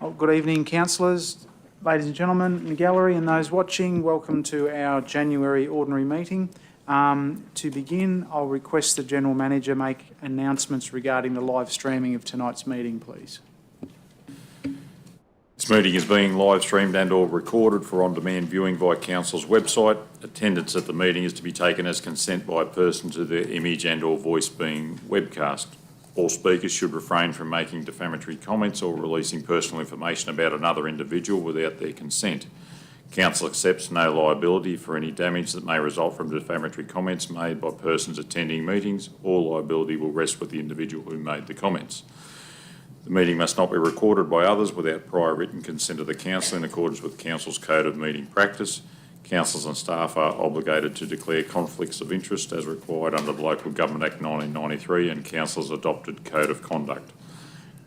Well, good evening, councillors, ladies and gentlemen in the gallery and those watching. Welcome to our January ordinary meeting. To begin, I'll request the General Manager make announcements regarding the live streaming of tonight's meeting, please. This meeting is being live streamed and or recorded for on-demand viewing via Council's website. Attendance at the meeting is to be taken as consent by a person to their image and or voice being webcast. All speakers should refrain from making defamatory comments or releasing personal information about another individual without their consent. Council accepts no liability for any damage that may result from defamatory comments made by persons attending meetings. All liability will rest with the individual who made the comments. The meeting must not be recorded by others without prior written consent of the Council in accordance with Council's Code of Meeting Practice. Councillors and staff are obligated to declare conflicts of interest as required under the Local Government Act 1993 and Council's adopted Code of Conduct.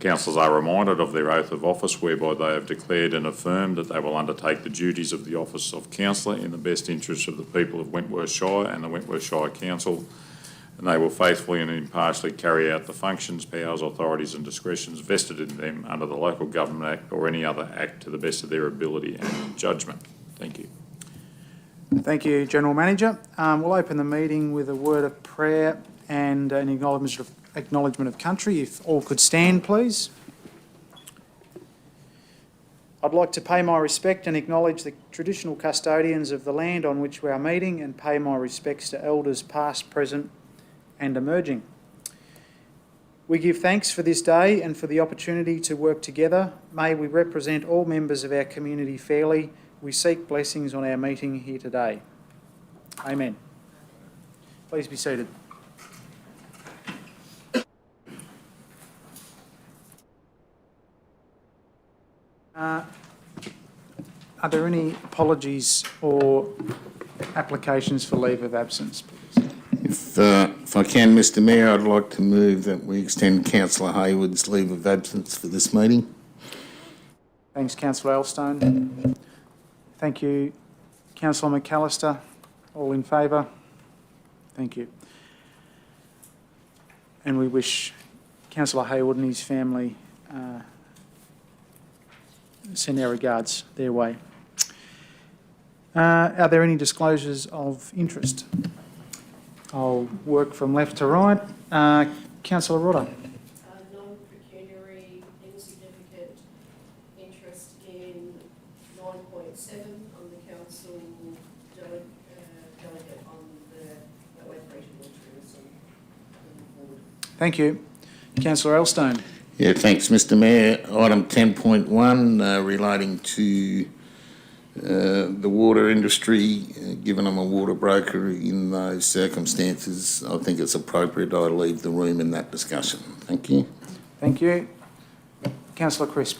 Councillors are reminded of their oath of office whereby they have declared and affirmed that they will undertake the duties of the office of councillor in the best interest of the people of Wentworth Shire and the Wentworth Shire Council, and they will faithfully and impartially carry out the functions, powers, authorities and discretions vested in them under the Local Government Act or any other act to the best of their ability and judgment. Thank you. Thank you, General Manager. We'll open the meeting with a word of prayer and an acknowledgement of country. If all could stand, please. I'd like to pay my respect and acknowledge the traditional custodians of the land on which we are meeting and pay my respects to elders past, present and emerging. We give thanks for this day and for the opportunity to work together. May we represent all members of our community fairly. We seek blessings on our meeting here today. Amen. Please be seated. Are there any apologies or applications for leave of absence, please? If I can, Mr Mayor, I'd like to move that we extend Councillor Hayward's leave of absence for this meeting. Thanks, Councillor Elstone. Thank you, Councillor McAllister. All in favour? Thank you. And we wish Councillor Hayward and his family send our regards their way. Are there any disclosures of interest? I'll work from left to right. Councillor Rodder. Non-pecuniary insignificant interest in 9.7 on the council delegate on the Wentworth Regional Tourism Board. Thank you. Councillor Elstone. Yeah, thanks, Mr Mayor. Item 10.1 relating to the water industry, given I'm a water broker in those circumstances, I think it's appropriate I leave the room in that discussion. Thank you. Thank you. Councillor Crisp.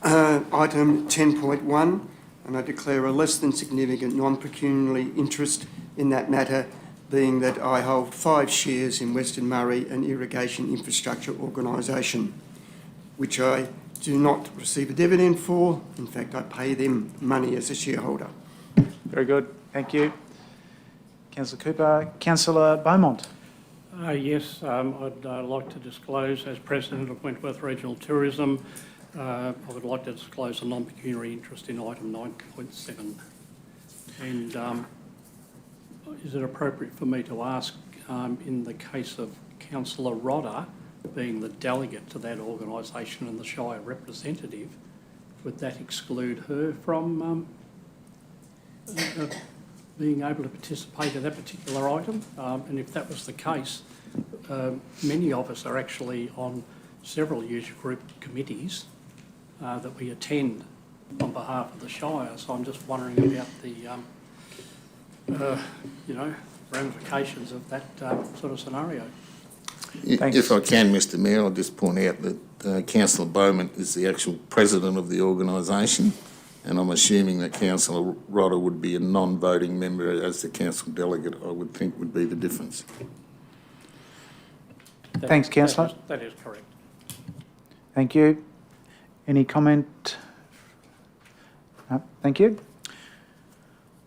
Item 10.1, and I declare a less than significant non-pecuniary interest in that matter, being that I hold 5 shares in Western Murray, an irrigation infrastructure organisation, which I do not receive a dividend for. In fact, I pay them money as a shareholder. Very good. Thank you. Councillor Cooper. Councillor Beaumont. Yes, I'd like to disclose, as President of Wentworth Regional Tourism, I would like to disclose a non-pecuniary interest in item 9.7. And is it appropriate for me to ask, in the case of Councillor Rodder, being the delegate to that organisation and the Shire representative, would that exclude her from being able to participate in that particular item? And if that was the case, many of us are actually on several user group committees that we attend on behalf of the Shire. So I'm just wondering about the, ramifications of that sort of scenario. Thanks. If I can, Mr Mayor, I'll just point out that Councillor Beaumont is the actual president of the organisation, and I'm assuming that Councillor Rodder would be a non-voting member as the council delegate, I would think would be the difference. Thanks, Councillor. That is correct. Thank you. Any comment? No, thank you.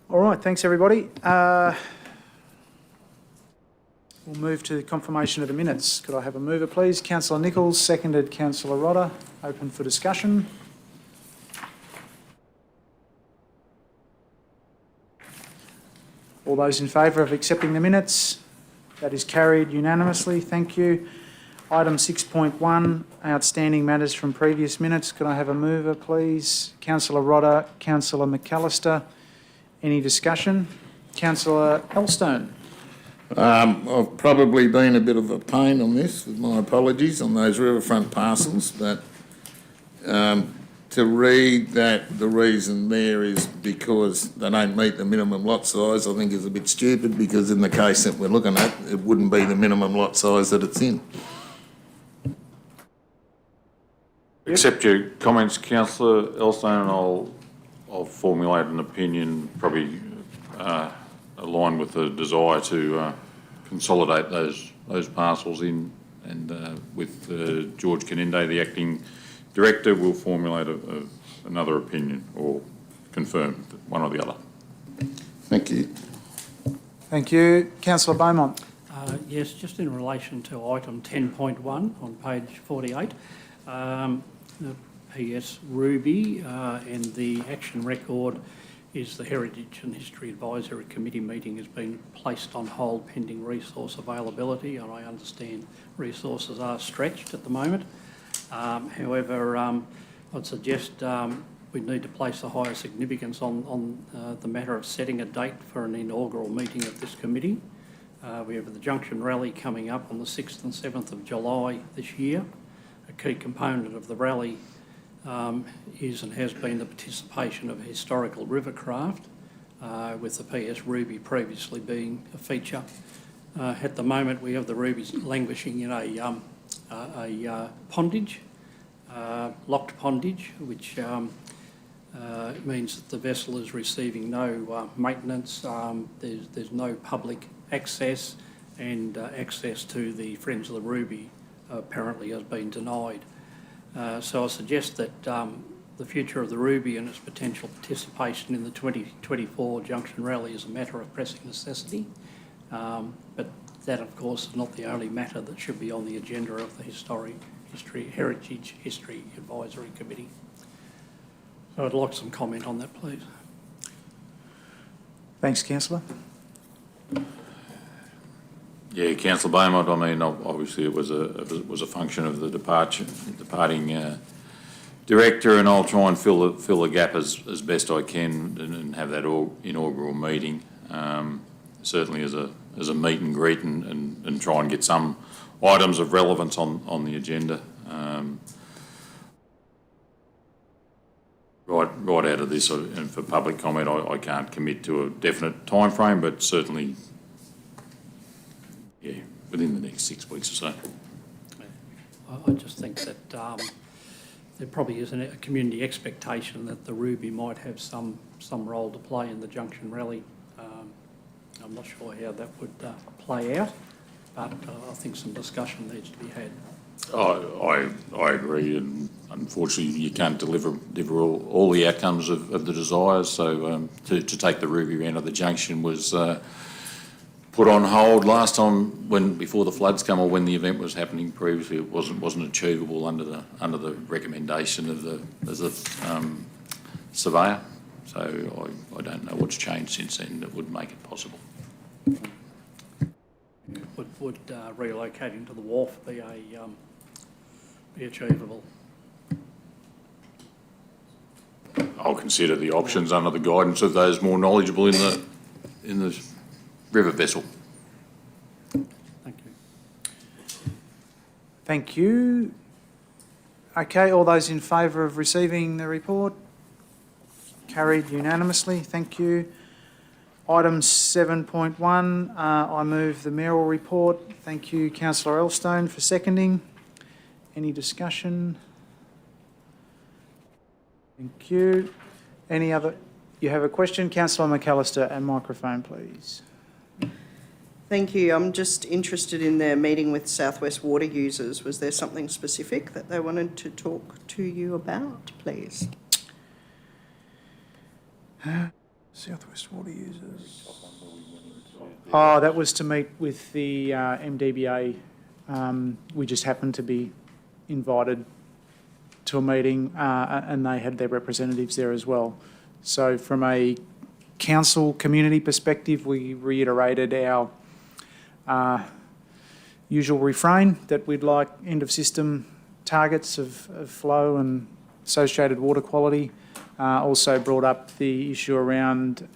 All right, thanks everybody. We'll move to the confirmation of the minutes. Could I have a mover, please? Councillor Nichols, seconded Councillor Rodder. Open for discussion. All those in favour of accepting the minutes? That is carried unanimously. Thank you. Item 6.1, outstanding matters from previous minutes. Could I have a mover, please? Councillor Rodder, Councillor McAllister. Any discussion? Councillor Elstone. I've probably been a bit of a pain on this, with my apologies, on those riverfront parcels, but to read that the reason there is because they don't meet the minimum lot size, I think is a bit stupid, because in the case that we're looking at, it wouldn't be the minimum lot size that it's in. Accept your comments, Councillor Elstone, and I'll formulate an opinion, probably aligned with the desire to consolidate those parcels in, and with George Caninde, the acting director, will formulate another opinion or confirm one or the other. Thank you. Thank you. Councillor Beaumont. Yes, just in relation to item 10.1 on page 48, the PS Ruby and the action record is the Heritage and History Advisory Committee meeting has been placed on hold pending resource availability, and I understand resources are stretched at the moment. However, I'd suggest we need to place a higher significance on the matter of setting a date for an inaugural meeting of this committee. We have the Junction Rally coming up on the 6th and 7th of July this year. A key component of the rally is and has been the participation of historical rivercraft, with the PS Ruby previously being a feature. At the moment, we have the Rubies languishing in a pondage, locked pondage, which means that the vessel is receiving no maintenance. There's no public access, and access to the Friends of the Ruby apparently has been denied. So I suggest that the future of the Ruby and its potential participation in the 2024 Junction Rally is a matter of pressing necessity. But that, of course, is not the only matter that should be on the agenda of the Heritage History Advisory Committee. So I'd like some comment on that, please. Thanks, Councillor. Yeah, Councillor Beaumont, I mean, obviously it was a function of the departing director, and I'll try and fill the gap as best I can and have that inaugural meeting. Certainly as a meet and greet and try and get some items of relevance on the agenda. Right out of this, and for public comment, I can't commit to a definite time frame, but certainly, yeah, within the next 6 weeks or so. I just think that there probably is a community expectation that the Ruby might have some role to play in the Junction Rally. I'm not sure how that would play out, but I think some discussion needs to be had. I agree, and unfortunately you can't deliver all the outcomes of the desires. So to take the Ruby round of the junction was put on hold last time before the floods come, or when the event was happening previously. It wasn't achievable under the recommendation of the surveyor. So I don't know what's changed since then that would make it possible. Would relocating to the wharf be achievable? I'll consider the options under the guidance of those more knowledgeable in the river vessel. Thank you. Thank you. Okay, all those in favour of receiving the report? Carried unanimously. Thank you. Item 7.1, I move the mayoral report. Thank you, Councillor Elstone, for seconding. Any discussion? Thank you. Any other? You have a question? Councillor McAllister, and microphone, please. Thank you. I'm just interested in their meeting with South West water users. Was there something specific that they wanted to talk to you about, please? South West water users. Oh, that was to meet with the MDBA. We just happened to be invited to a meeting and they had their representatives there as well. So from a council community perspective, we reiterated our usual refrain that we'd like end-of-system targets of flow and associated water quality. Also brought up the issue around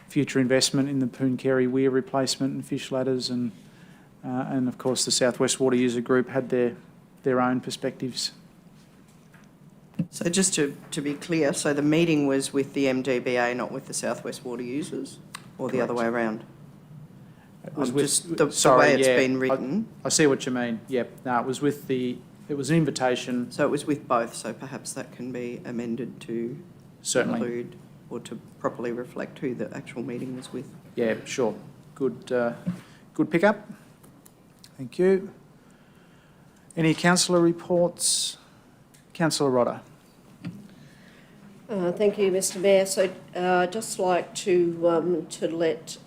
future investment in the Pooncarie Weir replacement and fish ladders, and of course the South West Water User Group had their own perspectives. So just to be clear, so the meeting was with the MDBA, not with the South West Water Users, or the other way around? It was The way it's been written. I see what you mean. Yep. No, it was an invitation. So it was with both, so perhaps that can be amended to Certainly. include or to properly reflect who the actual meeting was with. Yeah, sure. Good pickup. Thank you. Any councillor reports? Councillor Rodder. Thank you, Mr Mayor. So I'd just like to let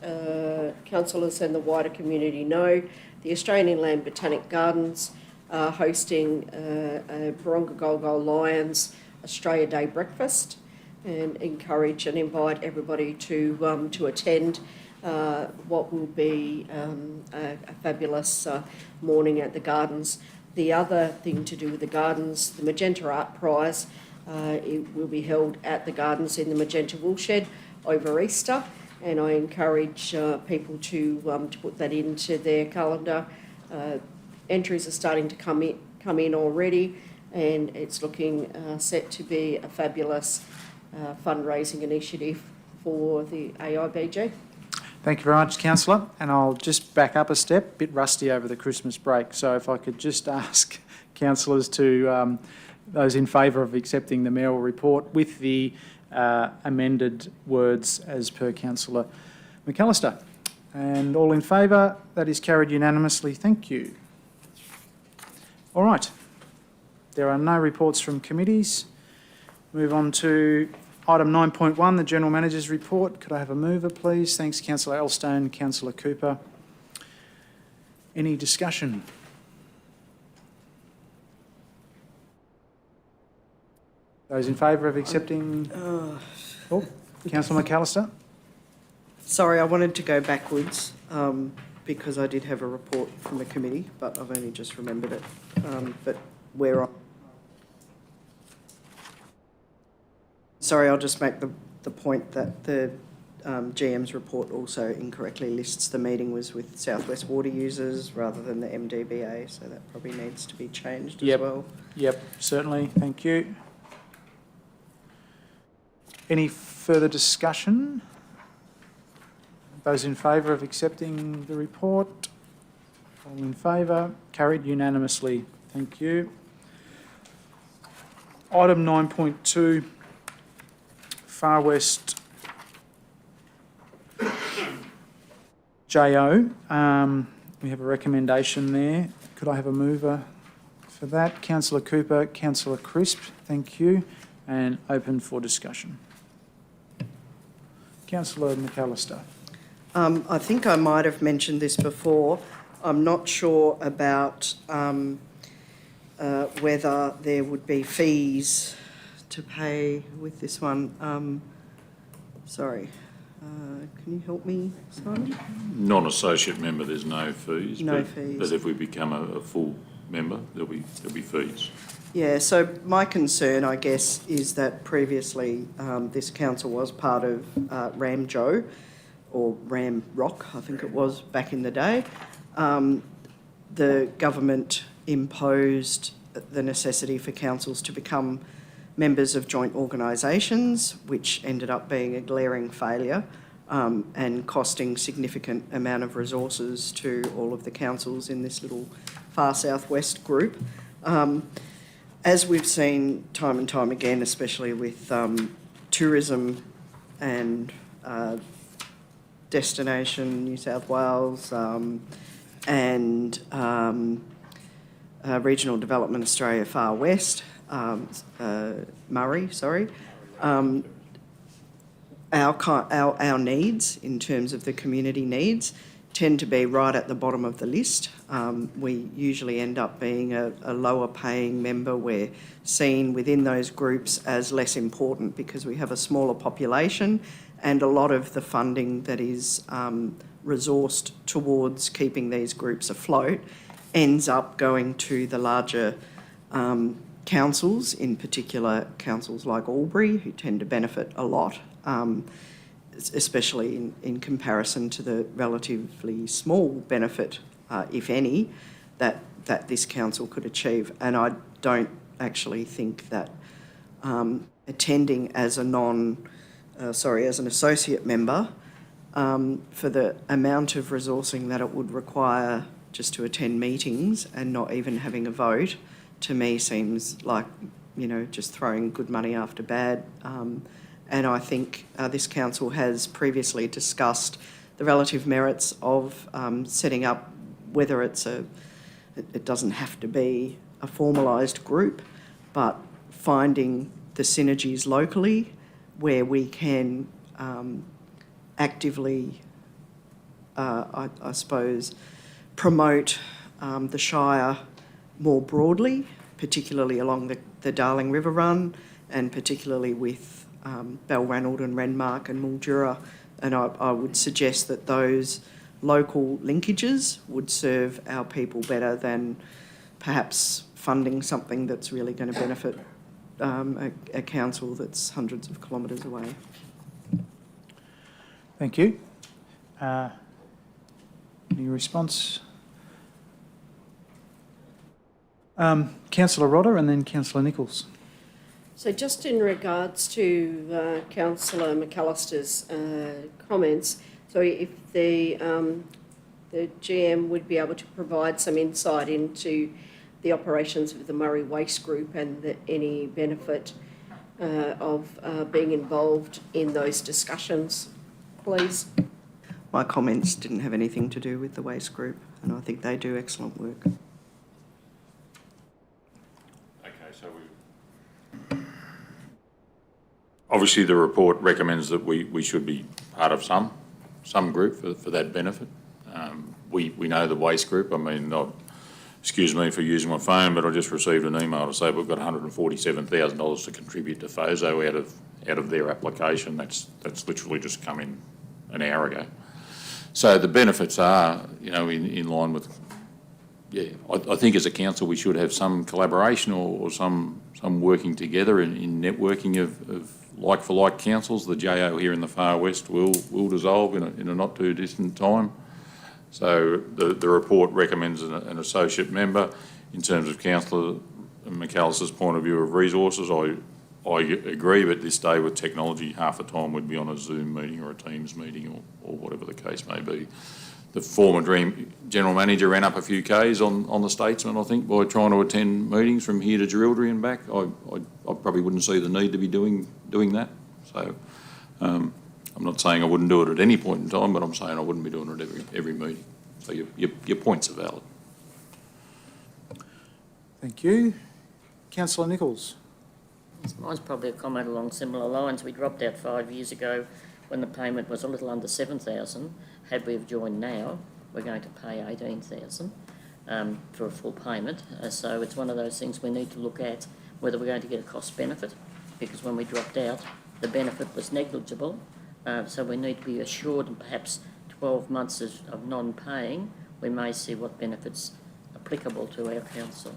councillors and the wider community know the Australian Inland Botanic Gardens are hosting a Baronga Golgol Lions Australia Day breakfast, and encourage and invite everybody to attend what will be a fabulous morning at the gardens. The other thing to do with the gardens, the Magenta Art Prize, it will be held at the gardens in the Magenta Woolshed over Easter, and I encourage people to put that into their calendar. Entries are starting to come in already, and it's looking set to be a fabulous fundraising initiative for the AIBG. Thank you very much, councillor. And I'll just back up a step, a bit rusty over the Christmas break. So if I could just ask councillors to, those in favour of accepting the mayoral report with the amended words as per councillor McAllister. And all in favour, that is carried unanimously. Thank you. All right. There are no reports from committees. Move on to item 9.1, the General Manager's report. Could I have a mover, please? Thanks, Councillor Elstone, Councillor Cooper. Any discussion? Those in favour of accepting? Councillor McAllister. Sorry, I wanted to go backwards because I did have a report from the committee, but I've only just remembered it. But we're on. Sorry, I'll just make the point that the GM's report also incorrectly lists the meeting was with South West Water Users rather than the MDBA, so that probably needs to be changed as well. Yep, certainly. Thank you. Any further discussion? Those in favour of accepting the report? All in favour? Carried unanimously. Thank you. Item 9.2, Far West JO. We have a recommendation there. Could I have a mover for that? Councillor Cooper, Councillor Crisp, thank you. And open for discussion. Councillor McAllister. I think I might have mentioned this before. I'm not sure about whether there would be fees to pay with this one. Sorry. Can you help me, Simon? Non-associate member, there's no fees. No but, fees. But if we become a full member, there'll be fees. Yeah, so my concern, I guess, is that previously this council was part of RAMJO, or Ram Rock, I think it was back in the day. The government imposed the necessity for councils to become members of joint organisations, which ended up being a glaring failure and costing significant amount of resources to all of the councils in this little far southwest group. As we've seen time and time again, especially with tourism and Destination New South Wales and Regional Development Australia Far West, Murray, sorry, our needs in terms of the community needs tend to be right at the bottom of the list. We usually end up being a lower paying member. We're seen within those groups as less important because we have a smaller population, and a lot of the funding that is resourced towards keeping these groups afloat ends up going to the larger councils, in particular councils like Albury, who tend to benefit a lot, especially in comparison to the relatively small benefit, if any, that this council could achieve. And I don't actually think that attending as an associate member, for the amount of resourcing that it would require just to attend meetings and not even having a vote, to me seems like, just throwing good money after bad. And I think this council has previously discussed the relative merits of setting up, whether it doesn't have to be a formalised group, but finding the synergies locally where we can actively, I suppose, promote the Shire more broadly, particularly along the Darling River Run, and particularly with Balranald and Renmark and Mildura. And I would suggest that those local linkages would serve our people better than perhaps funding something that's really going to benefit a council that's hundreds of kilometres away. Thank you. Any response? Councillor Rodder and then Councillor Nichols. So just in regards to Councillor McAllister's comments, so if the GM would be able to provide some insight into the operations of the Murray Waste Group and any benefit of being involved in those discussions, please. My comments didn't have anything to do with the waste group, and I think they do excellent work. Obviously, the report recommends that we should be part of some group for that benefit. We know the waste group. I mean, excuse me for using my phone, but I just received an email to say we've got $147,000 to contribute to FOSO out of their application. That's literally just come in an hour ago. So the benefits are, in line with. Yeah, I think as a council we should have some collaboration or some working together in networking of like-for-like councils. The JO here in the Far West will dissolve in a not too distant time. So the report recommends an associate member. In terms of Councillor McAllister's point of view of resources, I agree, but this day with technology, half the time we'd be on a Zoom meeting or a Teams meeting or whatever the case may be. The former Dream General Manager ran up a few Ks on the Statesman, I think, by trying to attend meetings from here to Jerilderie and back. I probably wouldn't see the need to be doing that. So I'm not saying I wouldn't do it at any point in time, but I'm saying I wouldn't be doing it every meeting. So your points are valid. Thank you. Councillor Nichols. Mine's probably a comment along similar lines. We dropped out 5 years ago when the payment was a little under $7,000. Had we have joined now, we're going to pay $18,000 for a full payment. So it's one of those things we need to look at whether we're going to get a cost benefit, because when we dropped out, the benefit was negligible. So we need to be assured, and perhaps 12 months of non-paying, we may see what benefits applicable to our council.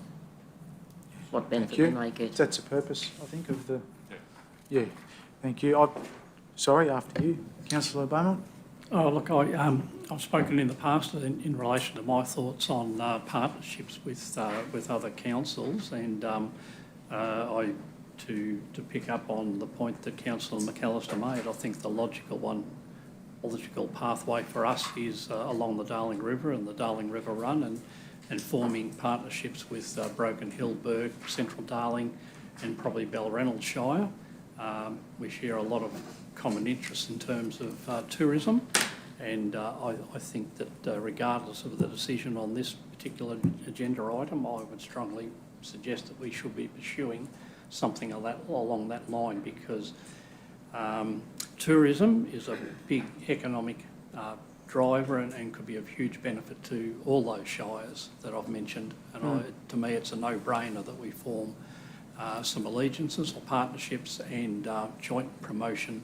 What benefit we may get. That's the purpose, I think, of the. Yeah. Thank you. Sorry, after you, Councillor Beaumont. Oh, look, I've spoken in the past in relation to my thoughts on partnerships with other councils, and to pick up on the point that Councillor McAllister made, I think the logical pathway for us is along the Darling River and the Darling River Run, and forming partnerships with Broken Hill, Burke, Central Darling, and probably Balranald Shire. We share a lot of common interests in terms of tourism, and I think that regardless of the decision on this particular agenda item, I would strongly suggest that we should be pursuing something along that line, because tourism is a big economic driver and could be of huge benefit to all those shires that I've mentioned. And to me, it's a no-brainer that we form some allegiances or partnerships and joint promotion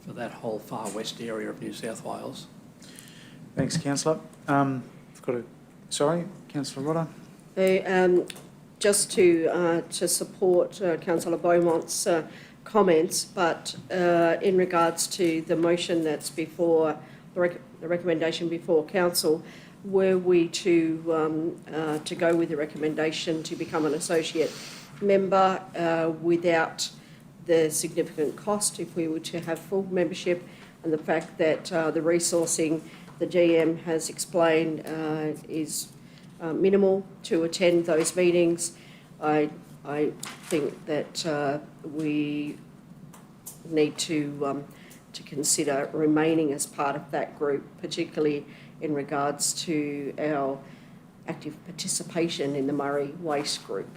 for that whole far west area of New South Wales. Thanks, Councillor. Councillor Rodder. Just to support Councillor Beaumont's comments, but in regards to the motion that's before the recommendation before council, were we to go with the recommendation to become an associate member without the significant cost, if we were to have full membership, and the fact that the resourcing the GM has explained is minimal to attend those meetings, I think that we need to consider remaining as part of that group, particularly in regards to our active participation in the Murray Waste Group.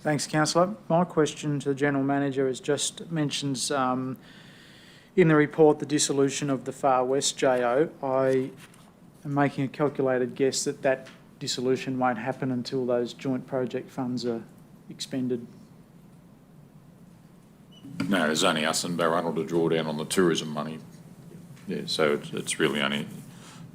Thanks, Councillor. My question to the General Manager is just mentions in the report the dissolution of the Far West JO. I am making a calculated guess that that dissolution won't happen until those joint project funds are expended. No, there's only us and Barruntle to draw down on the tourism money. Yeah, so it's really only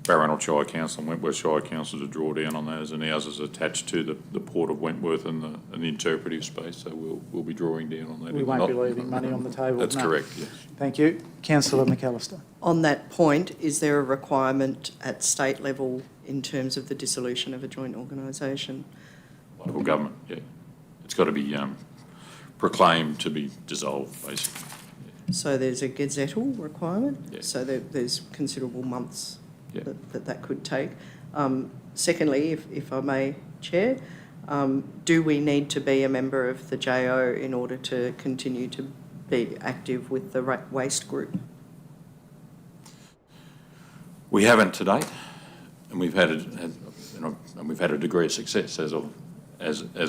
Barruntle Shire Council and Wentworth Shire Council to draw down on those, and ours is attached to the Port of Wentworth and the interpretive space, so we'll be drawing down on that. We won't be leaving money on the table. That's correct, yes. Thank you. Councillor McAllister. On that point, is there a requirement at state level in terms of the dissolution of a joint organisation? Local government, yeah. It's got to be proclaimed to be dissolved, basically. So there's a gazettal requirement? Yeah. So there's considerable months Yeah. that could take. Secondly, if I may, Chair, do we need to be a member of the JO in order to continue to be active with the waste group? We haven't to date, and we've had a degree of success as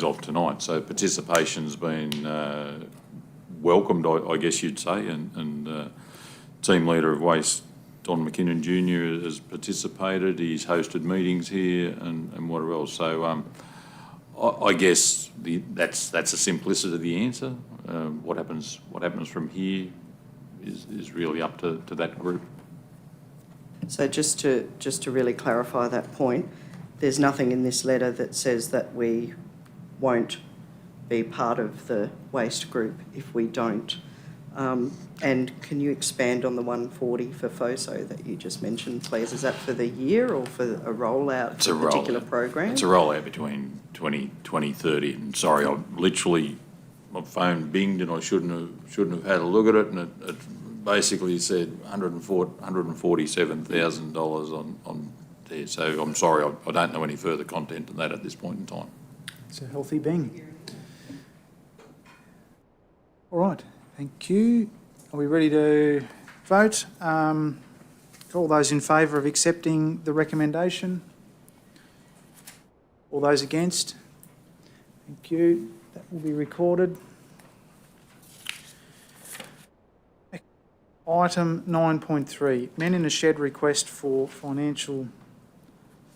of tonight. So participation's been welcomed, I guess you'd say, and team leader of Waste, Don McKinnon Jr. has participated. He's hosted meetings here and whatever else. So I guess that's the simplicity of the answer. What happens from here is really up to that group. So just to really clarify that point, there's nothing in this letter that says that we won't be part of the waste group if we don't. And can you expand on the 140 for FOSO that you just mentioned, please? Is that for the year or for a rollout It's of a a particular program? It's a rollout between 2030. And sorry, my phone binged and I shouldn't have had a look at it, and it basically said $147,000 on there. So I'm sorry, I don't know any further content than that at this point in time. It's a healthy bing. All right, thank you. Are we ready to vote? All those in favour of accepting the recommendation? All those against? Thank you. That will be recorded. Item 9.3, Men in a Shed request for financial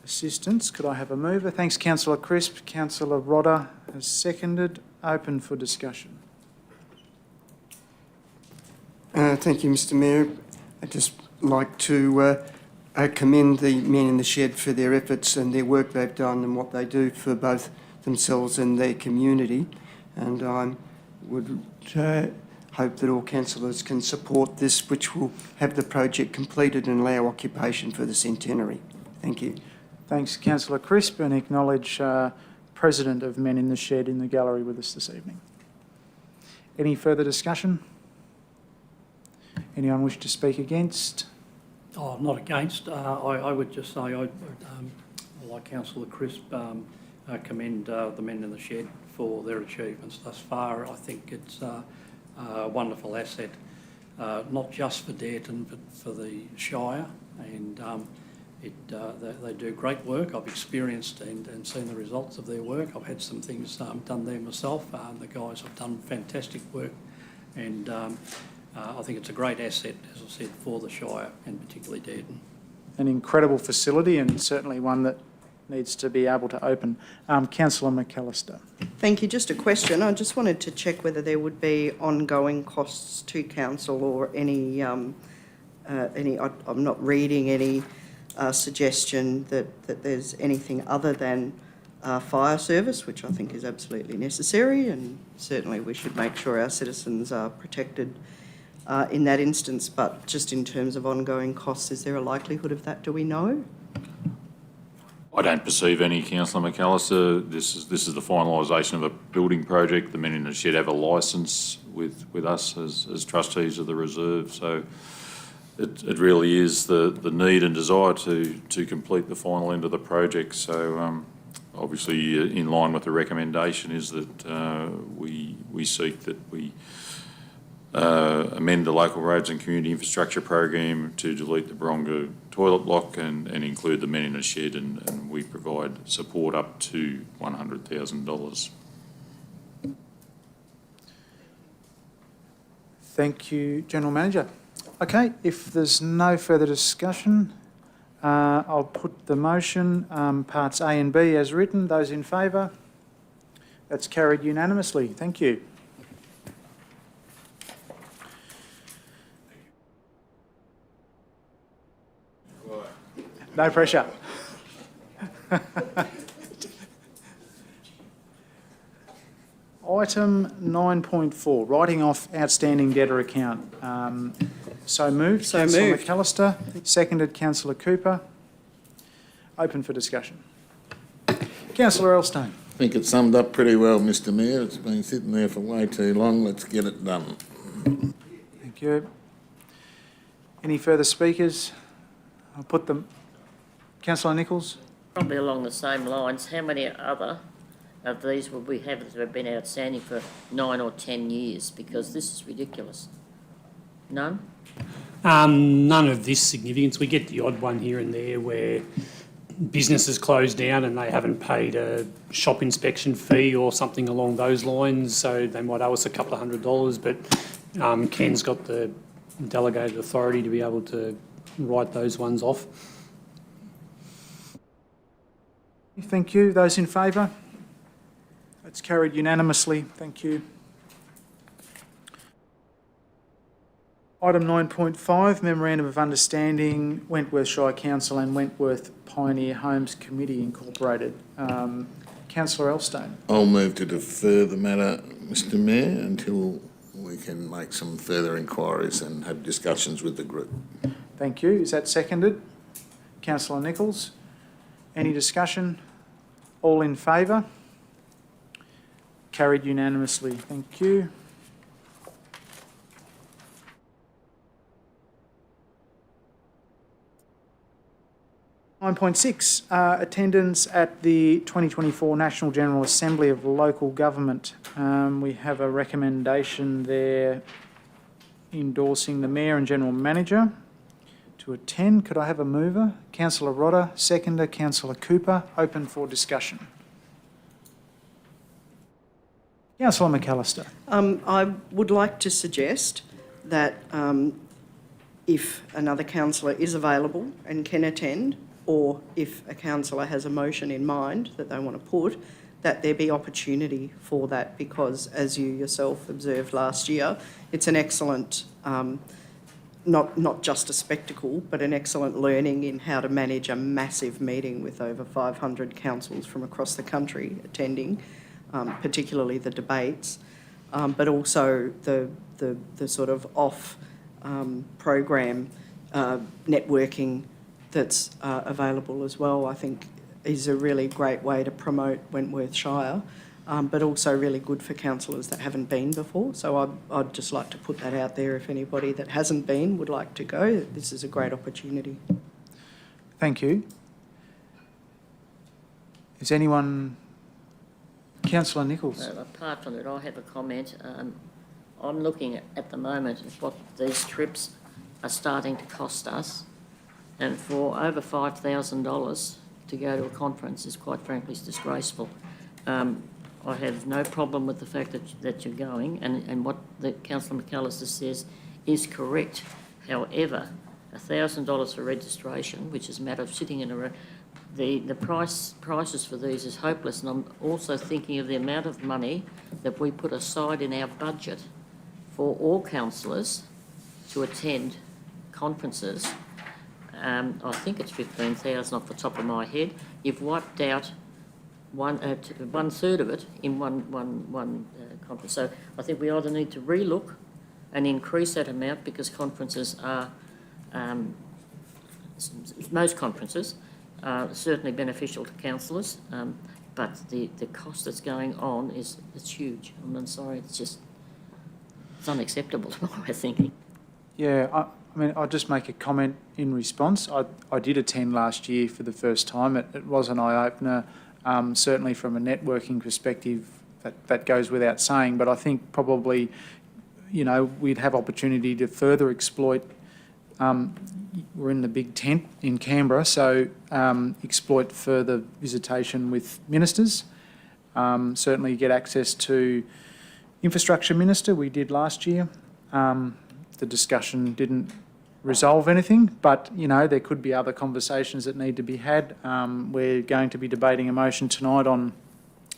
assistance. Could I have a mover? Thanks, Councillor Crisp. Councillor Rodder has seconded. Open for discussion. Thank you, Mr Mayor. I'd just like to commend the Men in the Shed for their efforts and their work they've done and what they do for both themselves and their community. And I would hope that all councillors can support this, which will have the project completed and allow occupation for the centenary. Thank you. Thanks, Councillor Crisp, and acknowledge President of Men in the Shed in the gallery with us this evening. Any further discussion? Anyone wish to speak against? Oh, not against. I would just say I like Councillor Crisp, commend the Men in the Shed for their achievements thus far. I think it's a wonderful asset, not just for Dareton but for the Shire, and they do great work. I've experienced and seen the results of their work. I've had some things done there myself. The guys have done fantastic work, and I think it's a great asset, as I said, for the Shire and particularly Dareton. an incredible facility and certainly one that needs to be able to open. Councillor McAllister. Thank you. Just a question. I just wanted to check whether there would be ongoing costs to council or any. I'm not reading any suggestion that there's anything other than fire service, which I think is absolutely necessary, and certainly we should make sure our citizens are protected in that instance. But just in terms of ongoing costs, is there a likelihood of that? Do we know? I don't perceive any, Councillor McAllister. This is the finalisation of a building project. The men in the shed have a licence with us as trustees of the reserve, so it really is the need and desire to complete the final end of the project. So obviously, in line with the recommendation, is that we seek that we amend the local roads and community infrastructure program to delete the Baronga toilet block and include the men in a shed, and we provide support up to $100,000. Thank you, General Manager. Okay, if there's no further discussion, I'll put the motion, parts A and B as written. Those in favour? That's carried unanimously. Thank you. No pressure. Item 9.4, writing off outstanding debtor account. So moved. So Councillor moved. McAllister, seconded Councillor Cooper. Open for discussion. Councillor Elstone. I think it's summed up pretty well, Mr Mayor. It's been sitting there for way too long. Let's get it done. Thank you. Any further speakers? I'll put them. Councillor Nichols. Probably along the same lines, how many other of these will we have that have been outstanding for 9 or 10 years? Because this is ridiculous. None? None of this significance. We get the odd one here and there where businesses close down and they haven't paid a shop inspection fee or something along those lines, so they might owe us a couple of $100, but Ken's got the delegated authority to be able to write those ones off. Thank you. Those in favour? That's carried unanimously. Thank you. Item 9.5, Memorandum of Understanding, Wentworth Shire Council and Wentworth Pioneer Homes Committee Incorporated. Councillor Elstone. I'll move to defer the matter, Mr Mayor, until we can make some further inquiries and have discussions with the group. Thank you. Is that seconded? Councillor Nichols. Any discussion? All in favour? Carried unanimously. Thank you. (9.6) Attendance at the 2024 National General Assembly of Local Government. We have a recommendation there endorsing the Mayor and General Manager to attend. Could I have a mover? Councillor Rodder, seconder, Councillor Cooper. Open for discussion. Councillor McAllister. I would like to suggest that if another councillor is available and can attend, or if a councillor has a motion in mind that they want to put, that there be opportunity for that, because as you yourself observed last year, it's an excellent not just a spectacle, but an excellent learning in how to manage a massive meeting with over 500 councils from across the country attending, particularly the debates, but also the sort of off program networking that's available as well. I think is a really great way to promote Wentworth Shire. But also really good for councillors that haven't been before. So I'd just like to put that out there. If anybody that hasn't been would like to go, this is a great opportunity. Thank you. Is anyone... Councillor Nichols. Apart from that, I have a comment. I'm looking at the moment at what these trips are starting to cost us, and for over $5,000 to go to a conference is quite frankly disgraceful. I have no problem with the fact that you're going, and what the Councillor McAllister says is correct. However, $1,000 for registration, which is a matter of sitting in the prices for these is hopeless, and I'm also thinking of the amount of money that we put aside in our budget for all councillors to attend conferences. I think it's 15,000 off the top of my head. You've wiped out one third of it in one conference. So I think we either need to relook and increase that amount, because conferences are, most conferences are certainly beneficial to councillors, but the cost that's going on it's huge. I'm sorry, it's unacceptable to my thinking. Yeah, I mean, I'll just make a comment in response. I did attend last year for the first time. It was an eye-opener, certainly from a networking perspective, that goes without saying, but I think probably, you know, we'd have opportunity to further exploit. We're in the big tent in Canberra, so exploit further visitation with ministers. Certainly get access to Infrastructure Minister, we did last year. The discussion didn't resolve anything, but, you know, there could be other conversations that need to be had. We're going to be debating a motion tonight on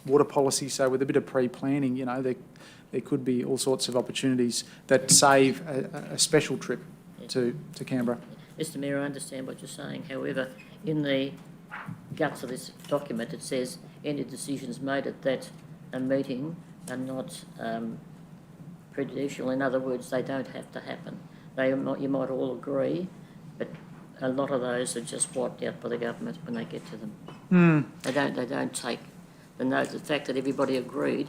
water policy, so with a bit of pre-planning, you know, there could be all sorts of opportunities that save a special trip to Canberra. Mr Mayor, I understand what you're saying. However, in the guts of this document, it says any decisions made at that meeting are not prejudicial. In other words, they don't have to happen. You might all agree, but a lot of those are just wiped out by the government when they get to them. They don't take the note. The fact that everybody agreed,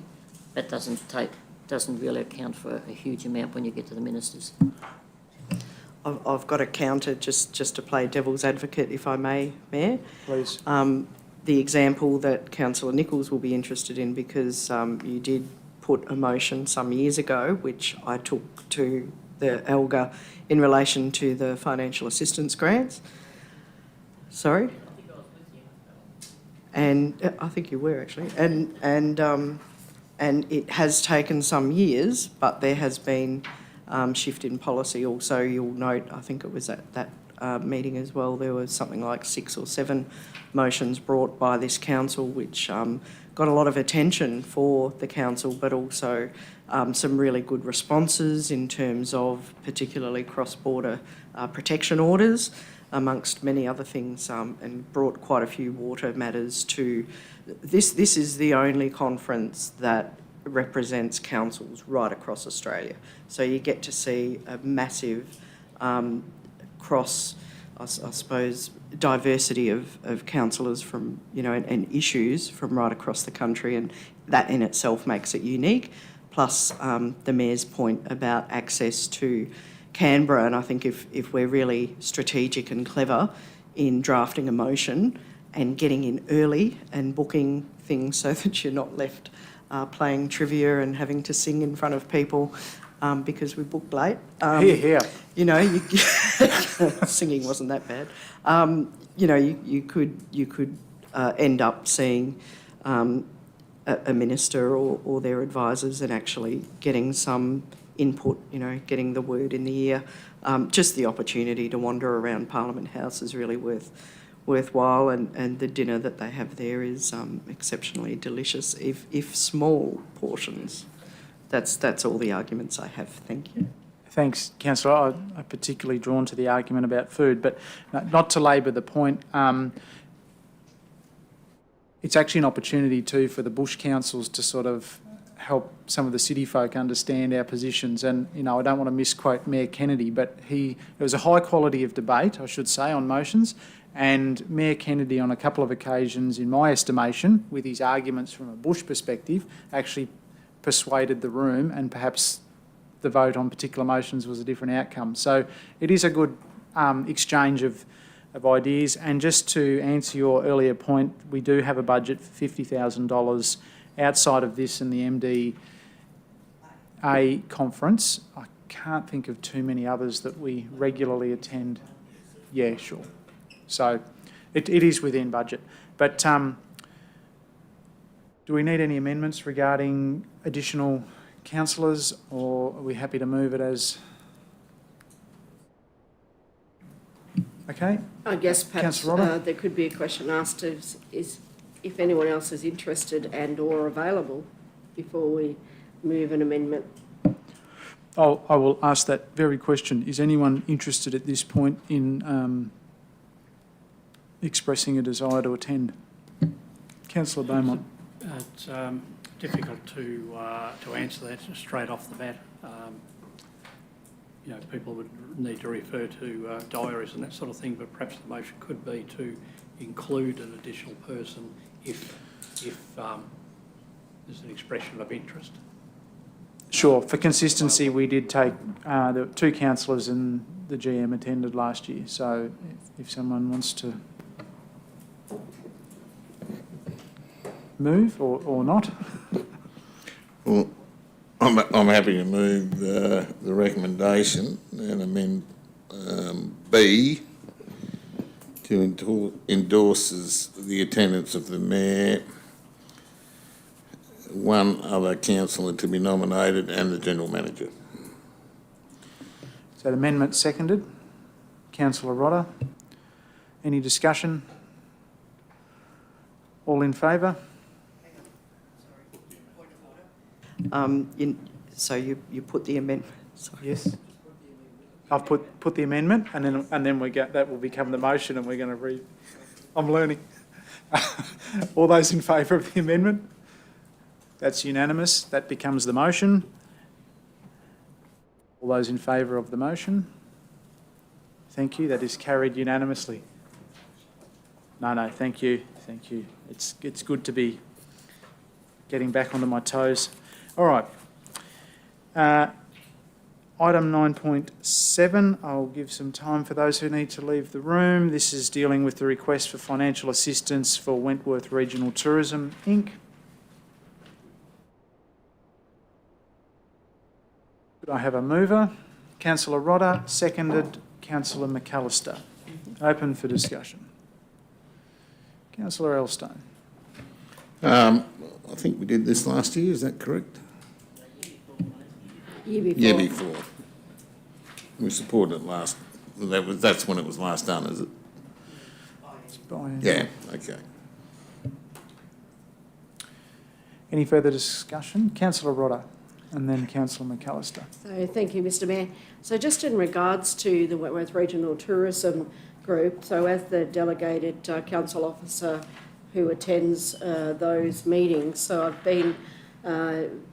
that doesn't really account for a huge amount when you get to the ministers. I've got a counter just to play devil's advocate, if I may, Mayor. Please. The example that Councillor Nichols will be interested in, because you did put a motion some years ago, which I took to the ELGA in relation to the financial assistance grants. Sorry? I think I was with you. And I think you were, actually. And it has taken some years, but there has been shift in policy. Also, you'll note, I think it was at that meeting as well, there was something like 6 or 7 motions brought by this council, which got a lot of attention for the council, but also some really good responses in terms of particularly cross-border protection orders, amongst many other things, and brought quite a few water matters to this. This is the only conference that represents councils right across Australia. So you get to see a massive I suppose, diversity of councillors from, you know, and issues from right across the country, and that in itself makes it unique. Plus the Mayor's point about access to Canberra, and I think if we're really strategic and clever in drafting a motion and getting in early and booking things so that you're not left playing trivia and having to sing in front of people because we booked late. Here. You know, singing wasn't that bad. You know, you could end up seeing a minister or their advisors and actually getting some input, you know, getting the word in the ear. Just the opportunity to wander around Parliament House is really worthwhile, and the dinner that they have there is exceptionally delicious, if small portions. That's all the arguments I have. Thank you. Thanks, Councillor. I'm particularly drawn to the argument about food, but not to labour the point. It's actually an opportunity too for the bush councils to sort of help some of the city folk understand our positions. And, you know, I don't want to misquote Mayor Kennedy, but there was a high quality of debate, I should say, on motions. And Mayor Kennedy, on a couple of occasions, in my estimation, with his arguments from a bush perspective, actually persuaded the room, and perhaps the vote on particular motions was a different outcome. So it is a good exchange of ideas. And just to answer your earlier point, we do have a budget for $50,000 outside of this and the MDA conference. I can't think of too many others that we regularly attend. Yeah, sure. So it is within budget. But do we need any amendments regarding additional councillors, or are we happy to move it as? Okay, I guess perhaps Councillor Rodder? there could be a question asked is if anyone else is interested and or available before we move an amendment. I will ask that very question. Is anyone interested at this point in expressing a desire to attend? Councillor Beaumont. It's difficult to answer that straight off the bat. People would need to refer to diaries and that sort of thing, but perhaps the motion could be to include an additional person if there's an expression of interest. Sure. For consistency, we did take the 2 councillors and the GM attended last year. So if someone wants to move or not. Well, I'm happy to move the recommendation and amend B to endorses the attendance of the Mayor, one other councillor to be nominated and the General Manager. So the amendment seconded. Councillor Rodder. Any discussion? All in favour? So you put the amendment, sorry. Yes. I've put the amendment and then that will become the motion and we're going to read. I'm learning. All those in favour of the amendment? That's unanimous. That becomes the motion. All those in favour of the motion? Thank you. That is carried unanimously. No, thank you. Thank you. It's good to be getting back onto my toes. All right. Item 9.7, I'll give some time for those who need to leave the room. This is dealing with the request for financial assistance for Wentworth Regional Tourism, Inc. Could I have a mover? Councillor Rodder, seconded. Councillor McAllister. Open for discussion. Councillor Elstone. I think we did this last year, is that correct? Year before. Before. We supported it last, that's when it was last done, is it? Yeah, okay. Any further discussion? Councillor Rodder and then Councillor McAllister. So thank you, Mr Mayor. So just in regards to the Wentworth Regional Tourism Group, so as the delegated council officer who attends those meetings, so I've been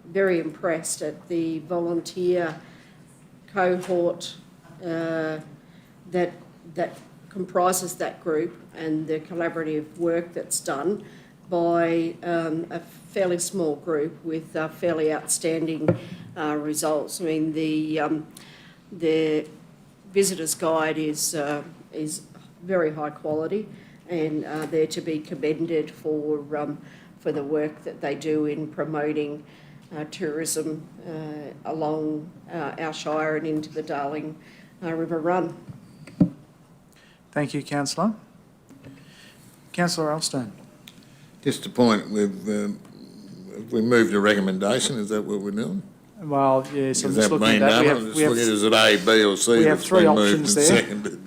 very impressed at the volunteer cohort that comprises that group and the collaborative work that's done by a fairly small group with fairly outstanding results. I mean, the visitors guide is very high quality, and they're to be commended for the work that they do in promoting tourism along our shire and into the Darling River Run. Thank you, Councillor. Councillor Elstone. Just a point, we moved a recommendation, is that what we're doing? Well, yes, I'm Has just that looking been at that. done? I'm just looking, is it A, B or C? we have that's 3 been moved options and there. seconded?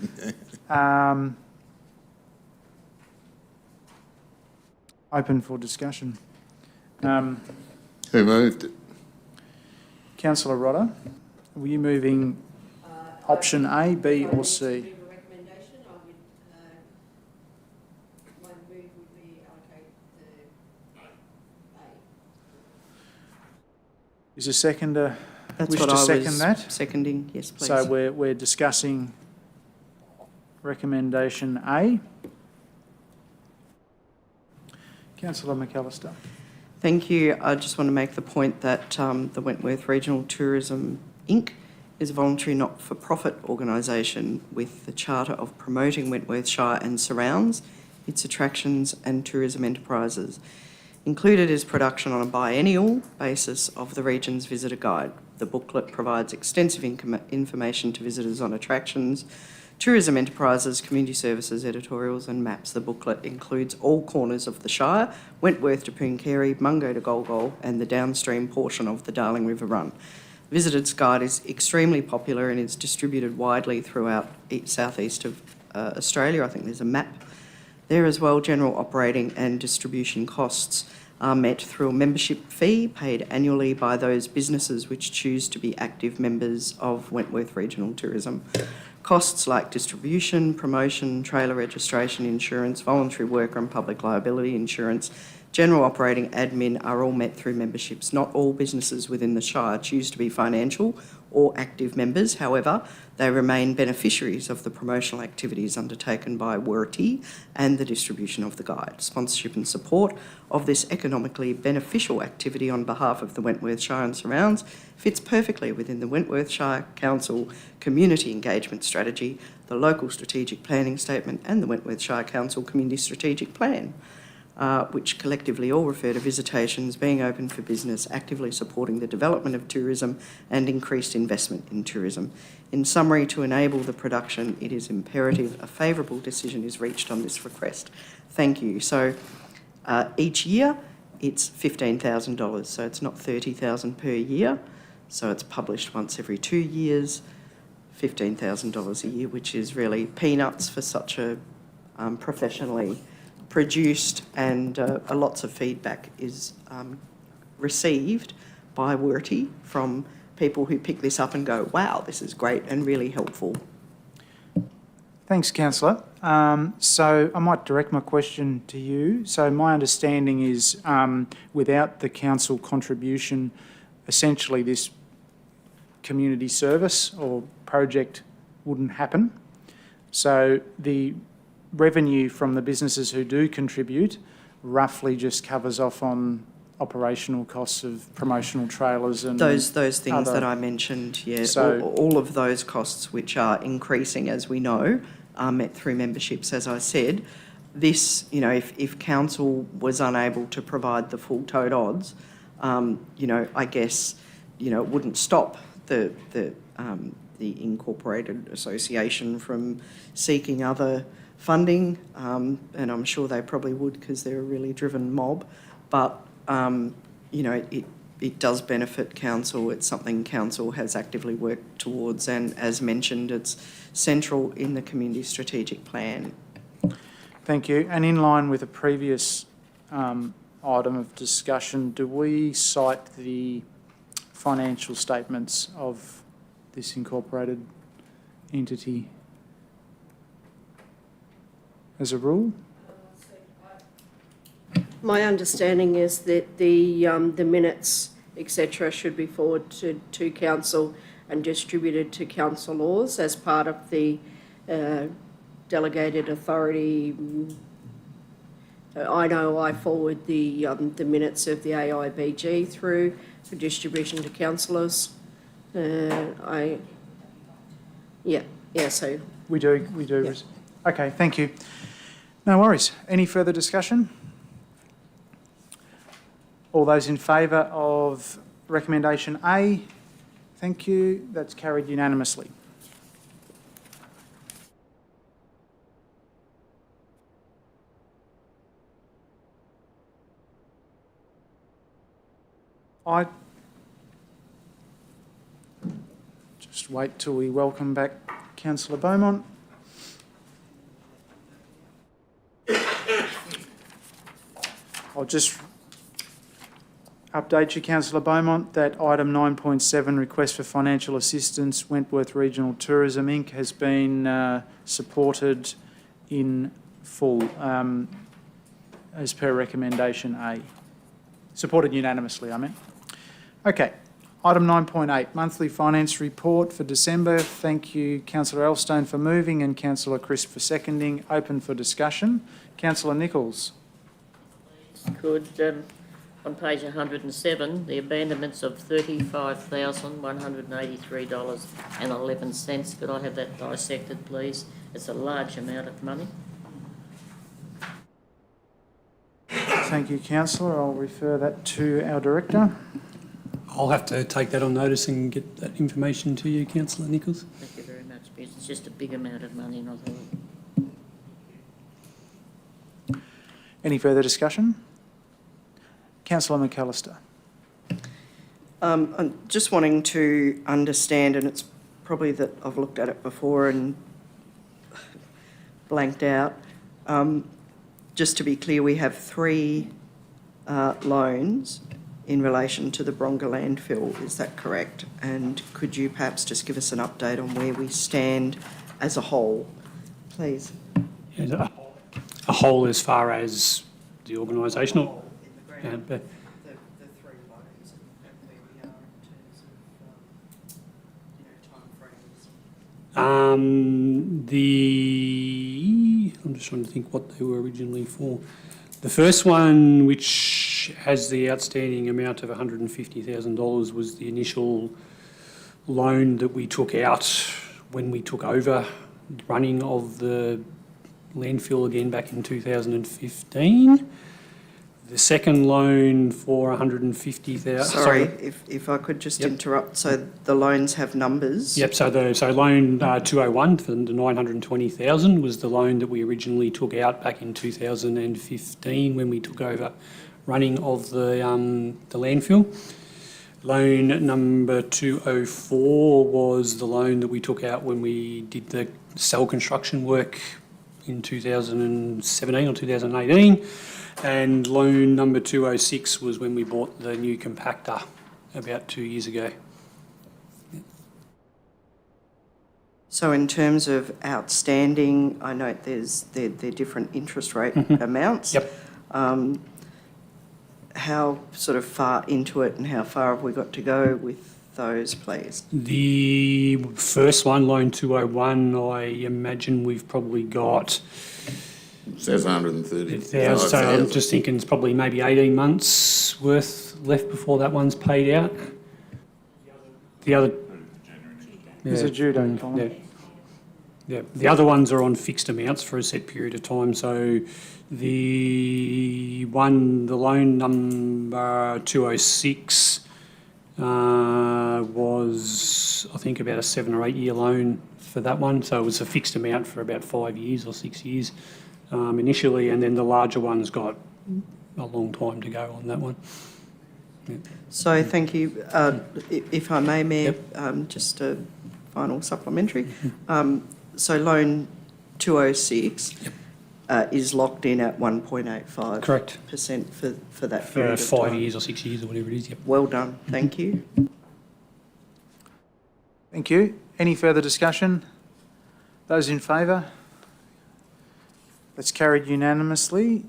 Open for discussion. Who moved it? Councillor Rodder, were you moving option A, B or C? Is a seconder That's wish what to I second was that? seconding, yes, please. So we're discussing recommendation A. Councillor McAllister. Thank you. I just want to make the point that the Wentworth Regional Tourism Inc. is a voluntary not-for-profit organisation with the charter of promoting Wentworth Shire and surrounds, its attractions and tourism enterprises. Included is production on a biennial basis of the region's visitor guide. The booklet provides extensive information to visitors on attractions, tourism enterprises, community services, editorials and maps. The booklet includes all corners of the Shire, Wentworth to Pooncarie, Mungo to Golgol and the downstream portion of the Darling River Run. The Visitors Guide is extremely popular and is distributed widely throughout southeast of Australia. I think there's a map there as well. General operating and distribution costs are met through a membership fee paid annually by those businesses which choose to be active members of Wentworth Regional Tourism. Costs like distribution, promotion, trailer registration, insurance, voluntary worker and public liability insurance, general operating admin are all met through memberships. Not all businesses within the Shire choose to be financial or active members. However, they remain beneficiaries of the promotional activities undertaken by WRT and the distribution of the guide. Sponsorship and support of this economically beneficial activity on behalf of the Wentworth Shire and surrounds fits perfectly within the Wentworth Shire Council Community Engagement Strategy, the Local Strategic Planning Statement and the Wentworth Shire Council Community Strategic Plan, which collectively all refer to visitations being open for business, actively supporting the development of tourism and increased investment in tourism. In summary, to enable the production, it is imperative a favourable decision is reached on this request. Thank you. So each year it's $15,000, so it's not $30,000 per year. So it's published once every 2 years, $15,000 a year, which is really peanuts for such a professionally produced, and lots of feedback is received by WRT from people who pick this up and go, wow, this is great and really helpful. Thanks, Councillor. So I might direct my question to you. So my understanding is without the council contribution, essentially this community service or project wouldn't happen. So the revenue from the businesses who do contribute roughly just covers off on operational costs of promotional trailers and those things other, that I mentioned. Yeah, so all of those costs, which are increasing as we know, are met through memberships. As I said, this, you know, if council was unable to provide the full tote odds, you know, I guess, you know, it wouldn't stop the incorporated association from seeking other funding, and I'm sure they probably would because they're a really driven mob, but you know, it does benefit council. It's something council has actively worked towards, and as mentioned, it's central in the community strategic plan. Thank you. And in line with a previous item of discussion, do we cite the financial statements of this incorporated entity as a rule? My understanding is that the minutes, etc., should be forwarded to council and distributed to councillors as part of the delegated authority. I know I forward the minutes of the AIBG through for distribution to councillors. So We do. Yeah. Okay, thank you. No worries. Any further discussion? All those in favour of recommendation A? Thank you. That's carried unanimously. I just wait till we welcome back Councillor Beaumont. I'll just update you, Councillor Beaumont, that item 9.7, request for financial assistance, Wentworth Regional Tourism Inc. has been supported in full as per recommendation A. Supported unanimously, I mean. Okay, item 9.8, monthly finance report for December. Thank you, Councillor Elstone, for moving and Councillor Crisp for seconding. Open for discussion. Councillor Nichols. Could, on page 107, the abandonments of $35,183.11. Could I have that dissected, please? It's a large amount of money. Thank you, Councillor. I'll refer that to our Director. I'll have to take that on notice and get that information to you, Councillor Nichols. Thank you very much, because it's just a big amount of money, not all. Any further discussion? Councillor McAllister. I'm just wanting to understand, and it's probably that I've looked at it before and blanked out. Just to be clear, we have 3 loans in relation to the Bronga landfill, is that correct? And could you perhaps just give us an update on where we stand as a whole, please? A whole as far as the organisational. The 3 loans and where we are in terms of, timeframes. I'm just trying to think what they were originally for. The first one, which has the outstanding amount of $150,000, was the initial loan that we took out when we took over running of the landfill again back in 2015. The second loan for $150,000. Sorry, if I could just interrupt. So the loans have numbers? Yep, so loan 201 for the $920,000 was the loan that we originally took out back in 2015 when we took over running of the landfill. Loan number 204 was the loan that we took out when we did the cell construction work in 2017 or 2018. And loan number 206 was when we bought the new compactor about 2 years ago. So in terms of outstanding, I note they're different interest rate amounts. Yep. How sort of far into it and how far have we got to go with those, please? The first one, loan 201, I imagine we've probably got... It says 130. So I'm just thinking it's probably maybe 18 months worth left before that one's paid out. The other... There's a due date, Colin. Yeah. Yeah, the other ones are on fixed amounts for a set period of time. So the loan number 206 was, I think, about a 7 or 8 year loan for that one. So it was a fixed amount for about 5 years or 6 years initially, and then the larger one's got a long time to go on that one. Yeah. So thank you. If I may, Mayor, just a final supplementary. So loan 206 is locked in at 1.85%. Correct. For that For period of 5 time. years or 6 years or whatever it is, yep. Well done. Thank you. Thank you. Any further discussion? Those in favour? That's carried unanimously.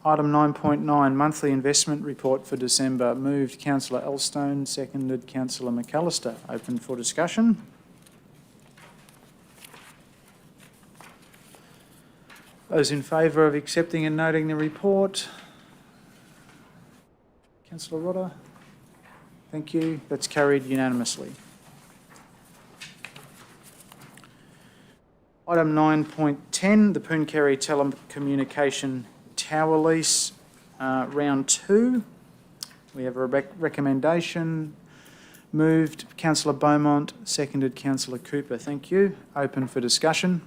Item 9.9, monthly investment report for December. Moved Councillor Elstone, seconded Councillor McAllister. Open for discussion. Those in favour of accepting and noting the report? Councillor Rodder? Thank you. That's carried unanimously. Item 9.10, the Pooncarie Telecommunication Tower Lease, round 2. We have a recommendation. Moved Councillor Beaumont, seconded Councillor Cooper. Thank you. Open for discussion.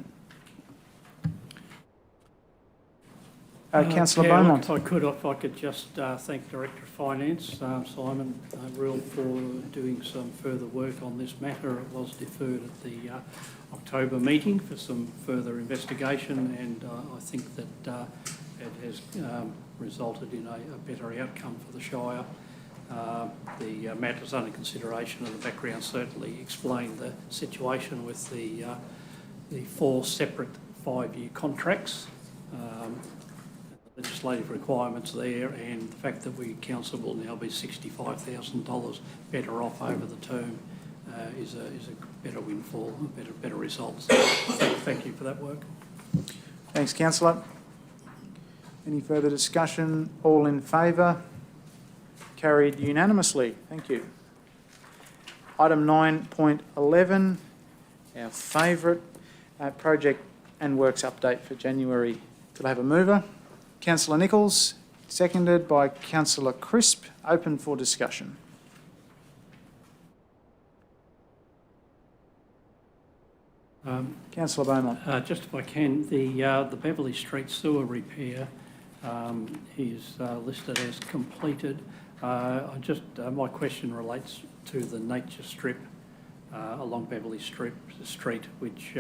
Councillor Beaumont. If I could just thank Director of Finance, Simon Rule, for doing some further work on this matter. It was deferred at the October meeting for some further investigation, and I think that it has resulted in a better outcome for the Shire. The matters under consideration and the background certainly explain the situation with the 4 separate 5-year contracts. Legislative requirements there, and the fact that council will now be $65,000 better off over the term is a better windfall, better results. Thank you for that work. Thanks, Councillor. Any further discussion? All in favour? Carried unanimously. Thank you. Item 9.11, our favourite project and works update for January. Could I have a mover? Councillor Nichols, seconded by Councillor Crisp. Open for discussion. Councillor Beaumont. Just if I can, the Beverley Street sewer repair is listed as completed. My question relates to the nature strip along Beverley Street, which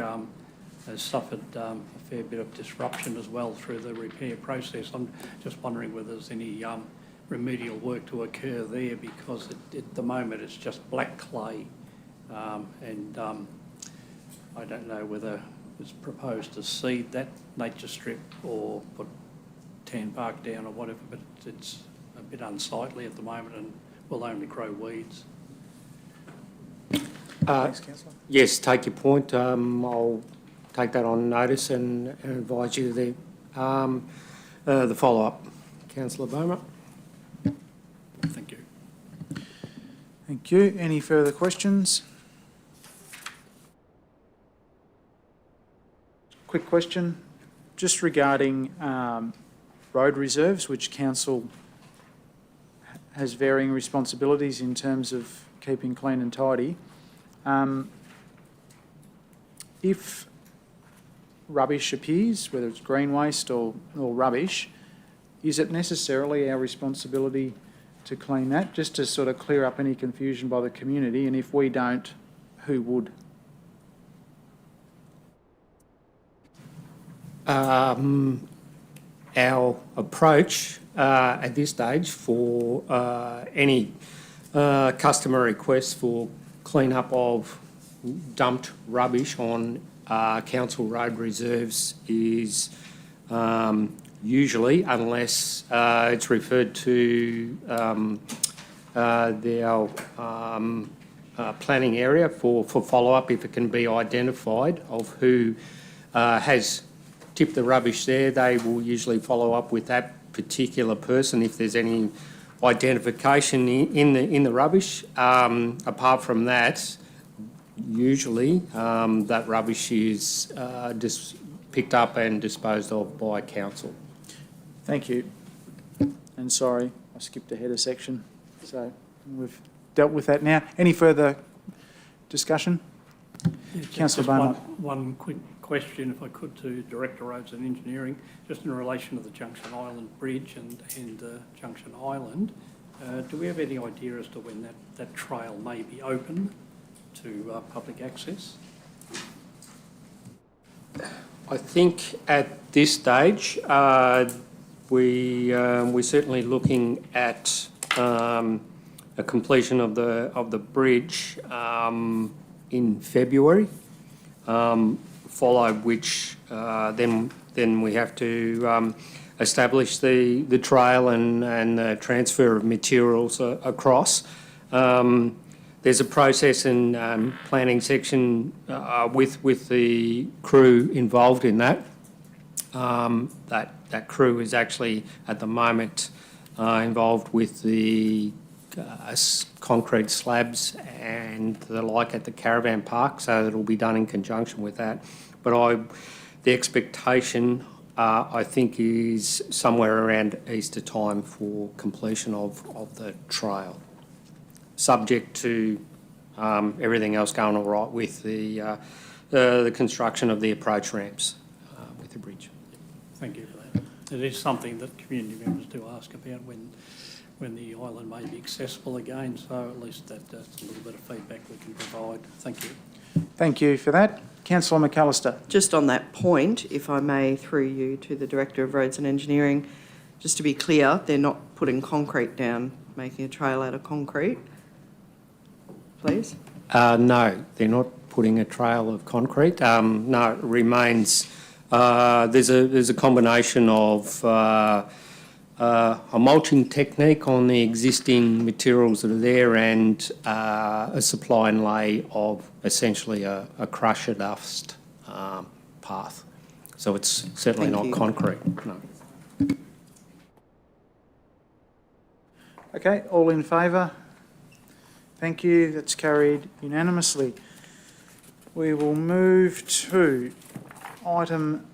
has suffered a fair bit of disruption as well through the repair process. I'm just wondering whether there's any remedial work to occur there, because at the moment it's just black clay, and I don't know whether it's proposed to seed that nature strip or put tan bark down or whatever, but it's a bit unsightly at the moment and will only grow weeds. Thanks, councillor. Yes, take your point. I'll take that on notice and advise you the follow-up. Councillor Beaumont. Thank you. Thank you. Any further questions? Quick question, just regarding road reserves, which council has varying responsibilities in terms of keeping clean and tidy. If rubbish appears, whether it's green waste or rubbish, is it necessarily our responsibility to clean that, just to sort of clear up any confusion by the community? And if we don't, who would? Our approach at this stage for any customer requests for clean-up of dumped rubbish on council road reserves is usually, unless it's referred to our planning area for follow-up, if it can be identified of who has tipped the rubbish there, they will usually follow up with that particular person if there's any identification in the rubbish. Apart from that, usually that rubbish is just picked up and disposed of by council. Thank you. And sorry, I skipped ahead a section. So we've dealt with that now. Any further discussion? Councillor Beaumont. One quick question, if I could, to Director Roads and Engineering, just in relation to the Junction Island Bridge and Junction Island. Do we have any idea as to when that trail may be open to public access? I think at this stage we're certainly looking at a completion of the bridge in February, followed which then we have to establish the trail and the transfer of materials across. There's a process in planning section with the crew involved in that. That crew is actually at the moment involved with the concrete slabs and the like at the caravan park, so it'll be done in conjunction with that. But the expectation I think is somewhere around Easter time for completion of the trail, subject to everything else going all right with the construction of the approach ramps with the bridge. Thank you for that. It is something that community members do ask about when the island may be accessible again, so at least that's a little bit of feedback we can provide. Thank you. Thank you for that. Councillor McAllister. Just on that point, if I may, through you to the Director of Roads and Engineering, just to be clear, they're not putting concrete down, making a trail out of concrete, please? No, they're not putting a trail of concrete. No, it remains. There's a combination of a mulching technique on the existing materials that are there and a supply and lay of essentially a crusher dust path. So it's certainly Thank not you. concrete, no. Okay, all in favour? Thank you. That's carried unanimously. We will move to item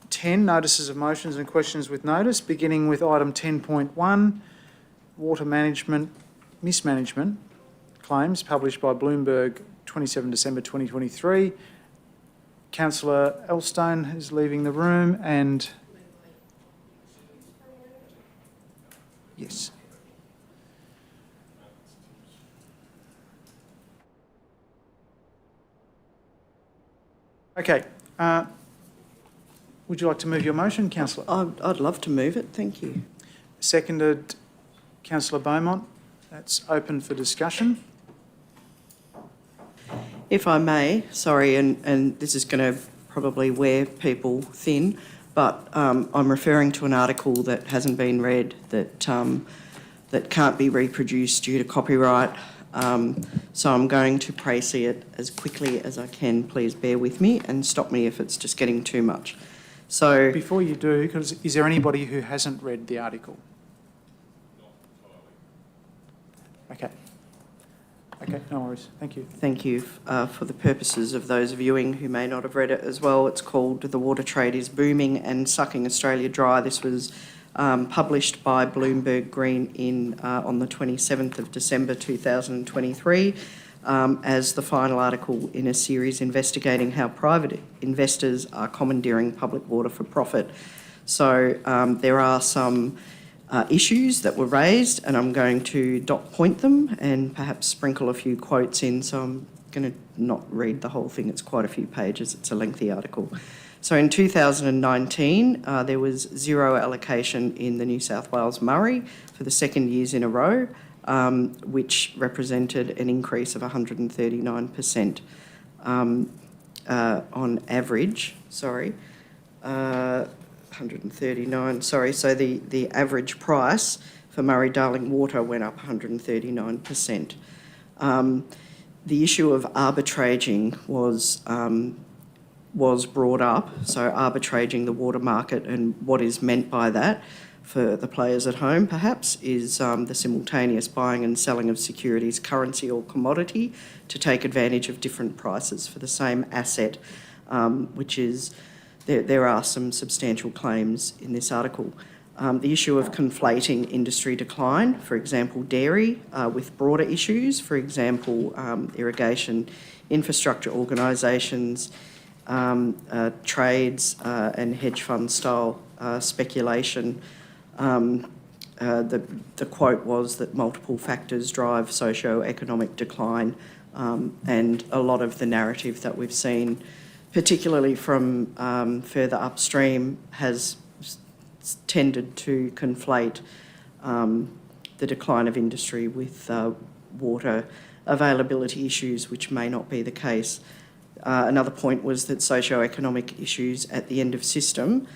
10, notices of motions and questions with notice, beginning with item 10.1, water management mismanagement claims published by Bloomberg 27 December 2023. Councillor Elstone is leaving the room and... Yes. Okay, Would you like to move your motion, councillor? I'd love to move it, thank you. Seconded, councillor Beaumont. That's open for discussion. If I may, sorry, and this is going to probably wear people thin, but I'm referring to an article that hasn't been read that can't be reproduced due to copyright. So I'm going to précis it as quickly as I can. Please bear with me and stop me if it's just getting too much. So Before you do, is there anybody who hasn't read the article? Okay. Okay, no worries. Thank you. thank you. For the purposes of those viewing who may not have read it as well, it's called "The Water Trade is Booming and Sucking Australia Dry." This was published by Bloomberg Green on the 27th of December 2023 as the final article in a series investigating how private investors are commandeering public water for profit. So there are some issues that were raised, and I'm going to dot point them and perhaps sprinkle a few quotes in. So I'm going to not read the whole thing. It's quite a few pages. It's a lengthy article. So in 2019, there was zero allocation in the New South Wales Murray for the second years in a row, which represented an increase of 139% on average. 139, sorry. So the average price for Murray-Darling water went up 139%. The issue of arbitraging was brought up. So arbitraging the water market, and what is meant by that for the players at home perhaps is the simultaneous buying and selling of securities, currency or commodity to take advantage of different prices for the same asset, which is, there are some substantial claims in this article. The issue of conflating industry decline, for example dairy, with broader issues, for example irrigation infrastructure organisations, trades and hedge fund style speculation. The quote was that multiple factors drive socio-economic decline, and a lot of the narrative that we've seen, particularly from further upstream, has tended to conflate the decline of industry with water availability issues, which may not be the case. Another point was that socio-economic issues at the end of system,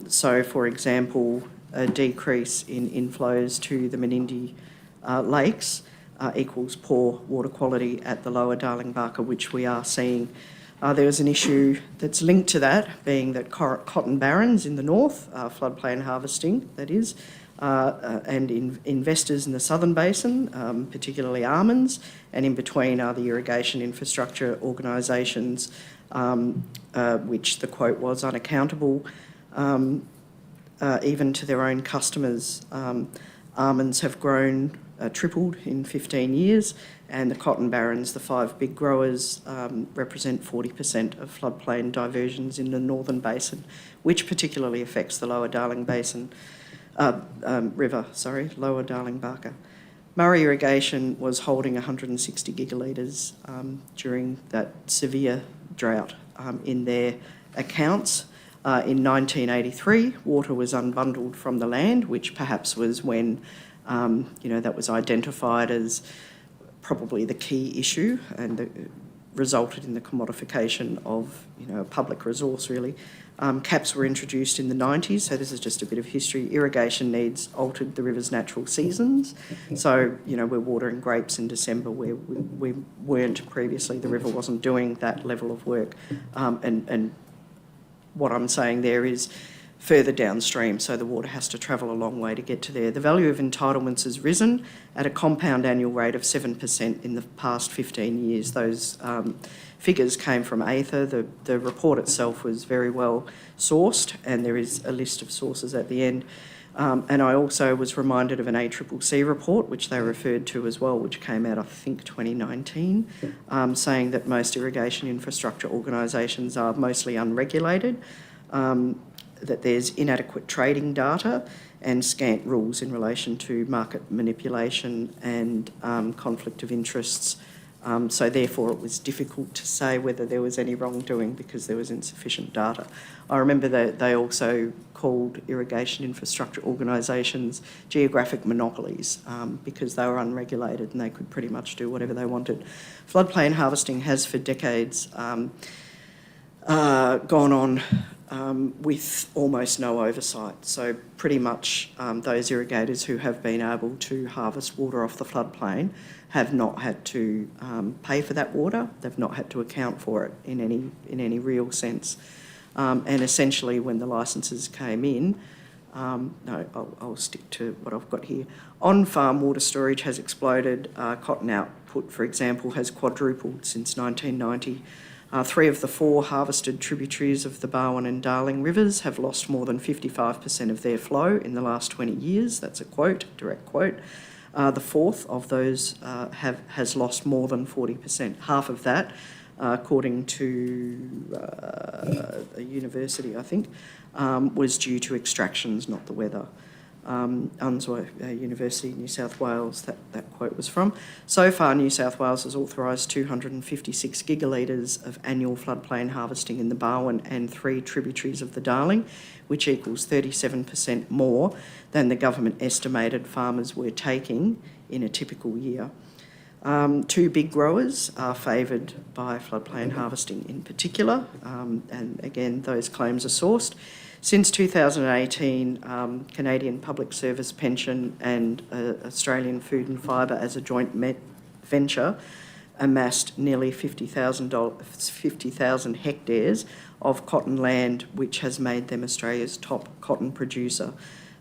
so for example a decrease in inflows to the Menindee lakes equals poor water quality at the lower Darling Barker, which we are seeing. There was an issue that's linked to that, being that cotton barrens in the north, floodplain harvesting that is, and investors in the southern basin, particularly almonds, and in between are the irrigation infrastructure organisations, which the quote was unaccountable, even to their own customers. Almonds have grown, tripled in 15 years, and the cotton barrens, the 5 big growers, represent 40% of floodplain diversions in the northern basin, which particularly affects the lower Darling Basin. Lower Darling Barker. Murray Irrigation was holding 160 gigalitres during that severe drought in their accounts. In 1983, water was unbundled from the land, which perhaps was when that was identified as probably the key issue, and resulted in the commodification of a public resource really. Caps were introduced in the 90s, so this is just a bit of history. Irrigation needs altered the river's natural seasons. So, we're watering grapes in December where we weren't previously. The river wasn't doing that level of work. And what I'm saying there is further downstream, so the water has to travel a long way to get to there. The value of entitlements has risen at a compound annual rate of 7% in the past 15 years. Those figures came from AETHA. The report itself was very well sourced, and there is a list of sources at the end. And I also was reminded of an ACCC report, which they referred to as well, which came out, I think, 2019, saying that most irrigation infrastructure organisations are mostly unregulated, that there's inadequate trading data and scant rules in relation to market manipulation and conflict of interests So therefore it was difficult to say whether there was any wrongdoing because there was insufficient data. I remember that they also called irrigation infrastructure organisations geographic monopolies because they were unregulated and they could pretty much do whatever they wanted. Floodplain harvesting has for decades gone on with almost no oversight. So pretty much those irrigators who have been able to harvest water off the floodplain have not had to pay for that water. They've not had to account for it in any real sense. And essentially when the licences came in, I'll stick to what I've got here. On-farm water storage has exploded. Cotton output, for example, has quadrupled since 1990. 3 of the 4 harvested tributaries of the Barwon and Darling rivers have lost more than 55% of their flow in the last 20 years. That's a quote, direct quote. The 4th of those has lost more than 40%. Half of that, according to a university, I think, was due to extractions, not the weather. Onslow University, New South Wales, that quote was from. So far, New South Wales has authorised 256 gigalitres of annual floodplain harvesting in the Barwon and 3 tributaries of the Darling, which equals 37% more than the government estimated farmers were taking in a typical year. 2 big growers are favoured by floodplain harvesting in particular, and again, those claims are sourced. Since 2018, Canadian Public Service Pension and Australian Food and Fibre as a joint venture amassed nearly 50,000 hectares of cotton land, which has made them Australia's top cotton producer.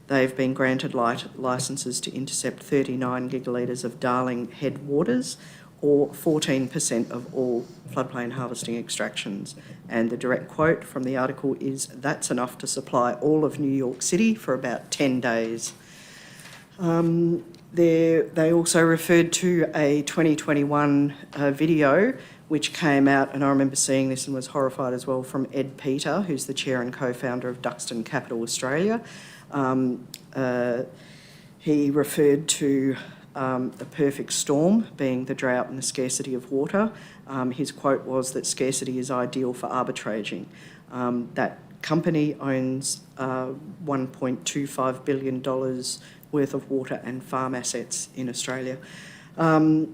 They've been granted licences to intercept 39 gigalitres of Darling headwaters, or 14% of all floodplain harvesting extractions. And the direct quote from the article is, "That's enough to supply all of New York City for about 10 days." They also referred to a 2021 video which came out, and I remember seeing this and was horrified as well, from Ed Peter, who's the chair and co-founder of Duxton Capital Australia. He referred to the perfect storm being the drought and the scarcity of water. His quote was that scarcity is ideal for arbitraging. That company owns $1.25 billion worth of water and farm assets in Australia. A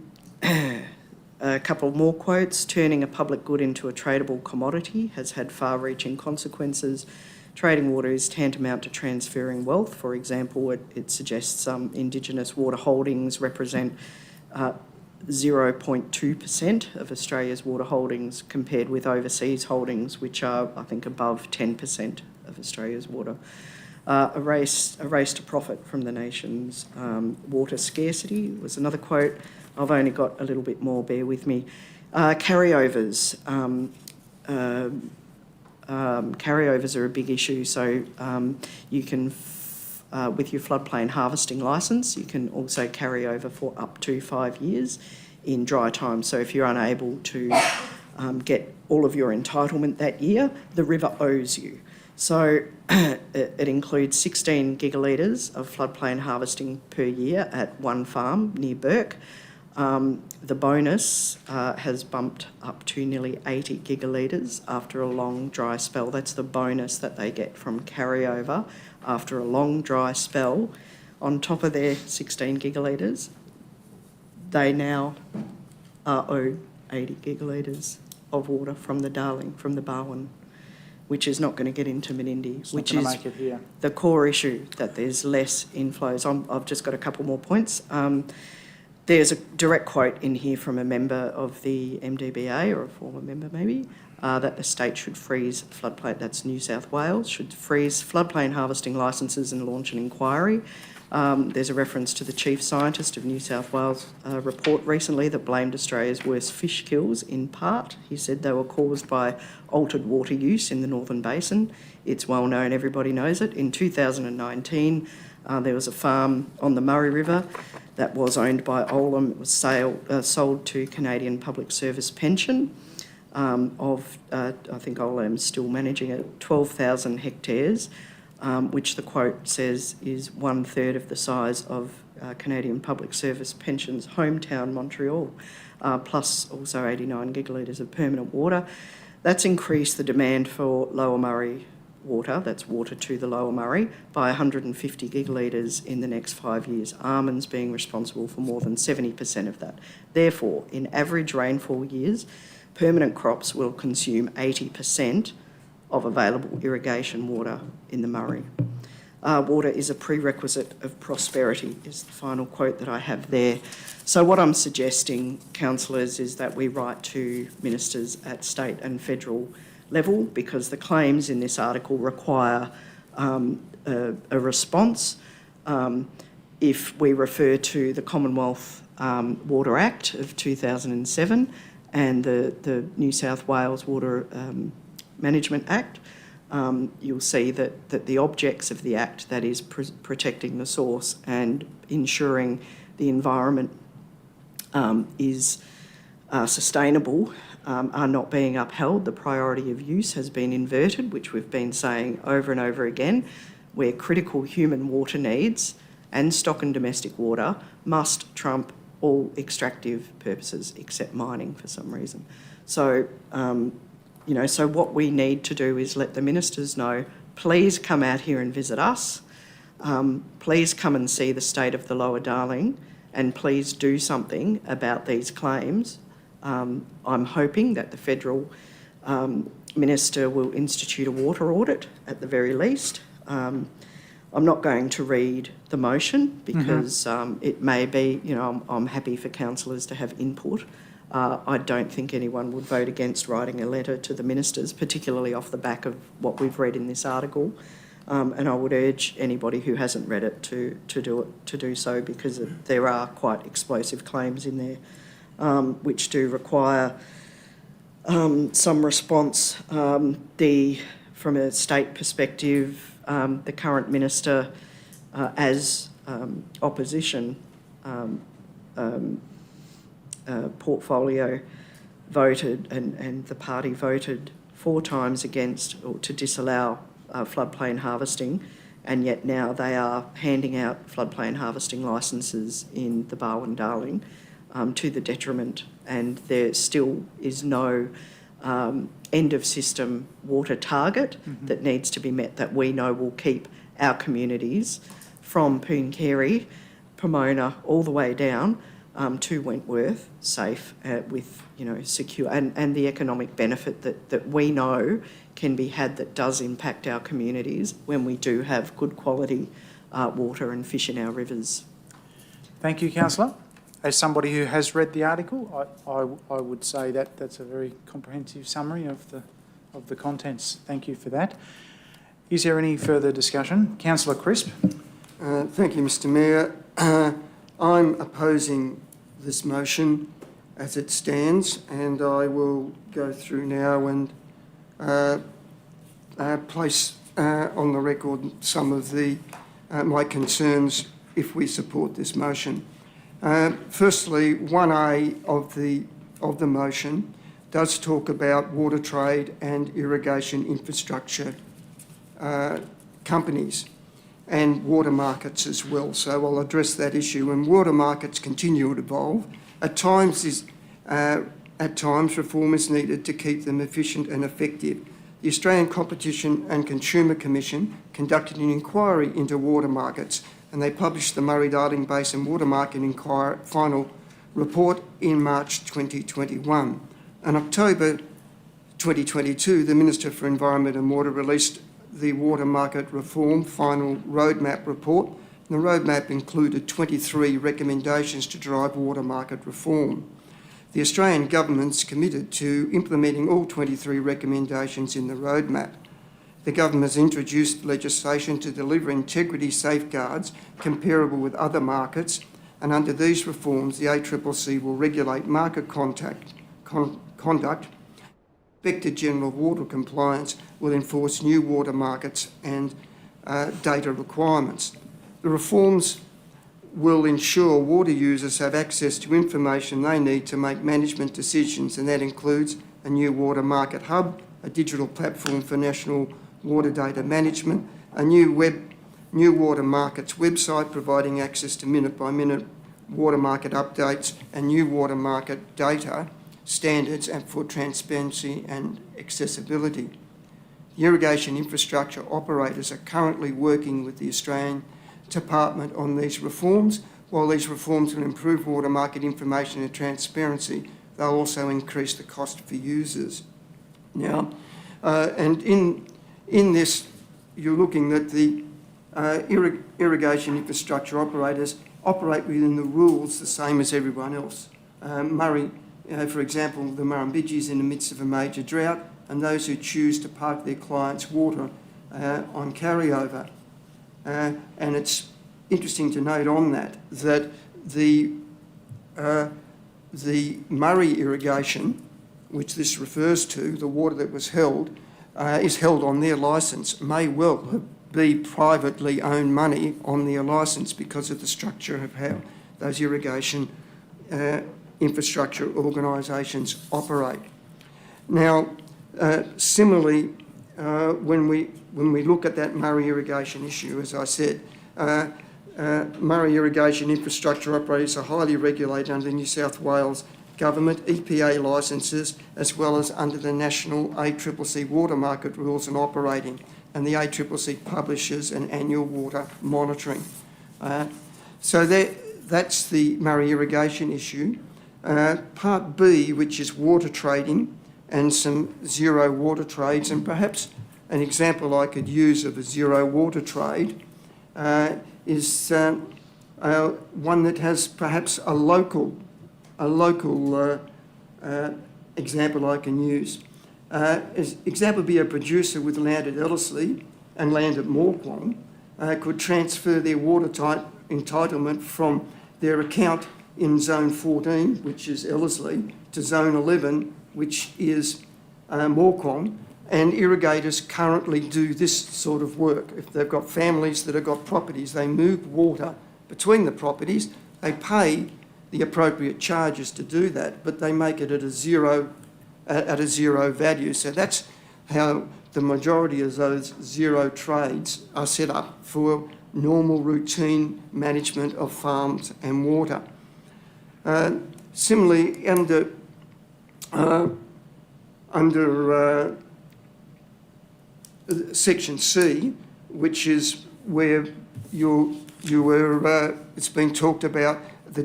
couple more quotes. Turning a public good into a tradable commodity has had far-reaching consequences. Trading water is tantamount to transferring wealth. For example, it suggests some Indigenous water holdings represent 0.2% of Australia's water holdings compared with overseas holdings, which are, I think, above 10% of Australia's water. A race to profit from the nation's water scarcity was another quote. I've only got a little bit more, bear with me. Carryovers. Carryovers are a big issue, so you can, with your floodplain harvesting licence, you can also carry over for up to 5 years in dry time. So if you're unable to get all of your entitlement that year, the river owes you. So it includes 16 gigalitres of floodplain harvesting per year at one farm near Burke. The bonus has bumped up to nearly 80 gigalitres after a long dry spell. That's the bonus that they get from carryover after a long dry spell. On top of their 16 gigalitres, they now are owed 80 gigalitres of water from the Darling, from the Barwon, which is not going to get into Menindee, which is make it here. the core issue, that there's less inflows. I've just got a couple more points. There's a direct quote in here from a member of the MDBA, or a former member maybe, that the state should freeze floodplain, that's New South Wales, should freeze floodplain harvesting licences and launch an inquiry. There's a reference to the Chief Scientist of New South Wales report recently that blamed Australia's worst fish kills in part. He said they were caused by altered water use in the Northern Basin. It's well known, everybody knows it. In 2019, there was a farm on the Murray River that was owned by Olam. It was sold to Canadian Public Service Pension I think Olam's still managing it, 12,000 hectares, which the quote says is 1/3 of the size of Canadian Public Service Pension's hometown, Montreal. plus also 89 gigalitres of permanent water. That's increased the demand for Lower Murray water, that's water to the Lower Murray, by 150 gigalitres in the next 5 years, almonds being responsible for more than 70% of that. Therefore, in average rainfall years, permanent crops will consume 80% of available irrigation water in the Murray. Water is a prerequisite of prosperity, is the final quote that I have there. So what I'm suggesting, councillors, is that we write to ministers at state and federal level, because the claims in this article require a response. If we refer to the Commonwealth Water Act of 2007 and the New South Wales Water Management Act, you'll see that the objects of the Act, that is protecting the source and ensuring the environment is sustainable, are not being upheld. The priority of use has been inverted, which we've been saying over and over again, where critical human water needs and stock and domestic water must trump all extractive purposes except mining for some reason. So, so what we need to do is let the ministers know, please come out here and visit us. Please come and see the state of the Lower Darling, and please do something about these claims. I'm hoping that the federal minister will institute a water audit at the very least. I'm not going to read the motion because it may be, I'm happy for councillors to have input. I don't think anyone would vote against writing a letter to the ministers, particularly off the back of what we've read in this article. And I would urge anybody who hasn't read it to do so, because there are quite explosive claims in there which do require some response. From a state perspective, the current minister, as opposition portfolio, voted and the party voted 4 times against or to disallow floodplain harvesting, and yet now they are handing out floodplain harvesting licences in the Barwon Darling to the detriment, and there still is no end of system water target that needs to be met that we know will keep our communities from Pooncarie, Pomona, all the way down to Wentworth safe with secure and the economic benefit that we know can be had, that does impact our communities when we do have good quality water and fish in our rivers. Thank you, councillor. As somebody who has read the article, I would say that that's a very comprehensive summary of the contents. Thank you for that. Is there any further discussion? Councillor Crisp. Thank you, Mr Mayor. I'm opposing this motion as it stands, and I will go through now and place on the record some of my concerns if we support this motion. Firstly, 1A of the motion does talk about water trade and irrigation infrastructure companies and water markets as well. So I'll address that issue. And water markets continue to evolve. At times, reform is needed to keep them efficient and effective. The Australian Competition and Consumer Commission conducted an inquiry into water markets, and they published the Murray-Darling Basin Water Market Inquiry final report in March 2021. In October 2022, the Minister for Environment and Water released the Water Market Reform Final Roadmap report. The roadmap included 23 recommendations to drive water market reform. The Australian government's committed to implementing all 23 recommendations in the roadmap. The government has introduced legislation to deliver integrity safeguards comparable with other markets, and under these reforms, the ACCC will regulate market conduct. Inspector General of Water Compliance will enforce new water markets and data requirements. The reforms will ensure water users have access to information they need to make management decisions, and that includes a new water market hub, a digital platform for national water data management, a new water markets website providing access to minute-by-minute water market updates and new water market data standards and for transparency and accessibility. The irrigation infrastructure operators are currently working with the Australian Department on these reforms. While these reforms will improve water market information and transparency, they'll also increase the cost for users. Now, and in this, you're looking at the irrigation infrastructure operators operate within the rules the same as everyone else. Murray, for example, the Murrumbidgee is in the midst of a major drought, and those who choose to park their clients' water on carryover. And it's interesting to note on that the Murray irrigation, which this refers to, the water that was held, is held on their licence, may well be privately owned money on their licence because of the structure of how those irrigation infrastructure organisations operate. Now, similarly, when we look at that Murray irrigation issue, as I said, Murray irrigation infrastructure operators are highly regulated under the New South Wales Government EPA licences, as well as under the national ACCC water market rules and operating, and the ACCC publishes an annual water monitoring. So that's the Murray irrigation issue. Part B, which is water trading and some zero water trades, and perhaps an example I could use of a zero water trade is one that has perhaps a local example I can use. Example would be a producer with land at Ellerslie and land at Moorquong could transfer their water type entitlement from their account in Zone 14, which is Ellerslie, to Zone 11, which is Moorquong, and irrigators currently do this sort of work. If they've got families that have got properties, they move water between the properties, they pay the appropriate charges to do that, but they make it at a zero value. So that's how the majority of those zero trades are set up for normal routine management of farms and water. Similarly, under Section C, which is where it's been talked about the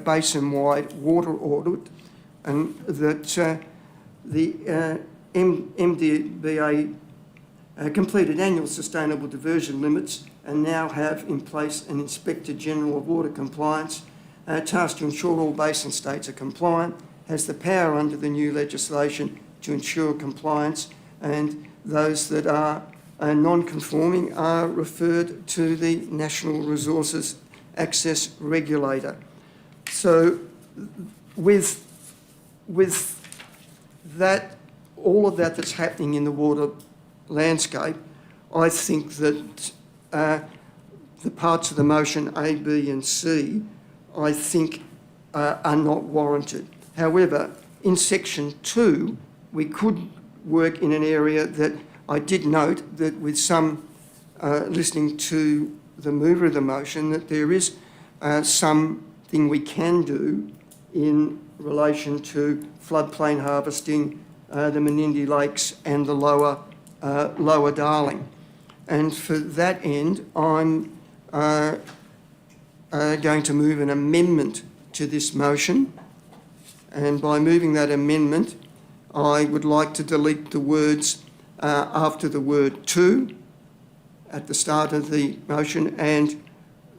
basin-wide water audit, and that the MDBA completed annual sustainable diversion limits and now have in place an Inspector General of Water Compliance tasked to ensure all basin states are compliant, has the power under the new legislation to ensure compliance, and those that are non-conforming are referred to the National Resources Access Regulator. So with that, all of that that's happening in the water landscape, I think that the parts of the motion A, B and C, I think are not warranted. However, in Section 2, we could work in an area that I did note that with some listening to the mover of the motion, that there is something we can do in relation to floodplain harvesting, the Menindee Lakes and the lower Darling. And for that end, I'm going to move an amendment to this motion. And by moving that amendment, I would like to delete the words after the word to at the start of the motion, and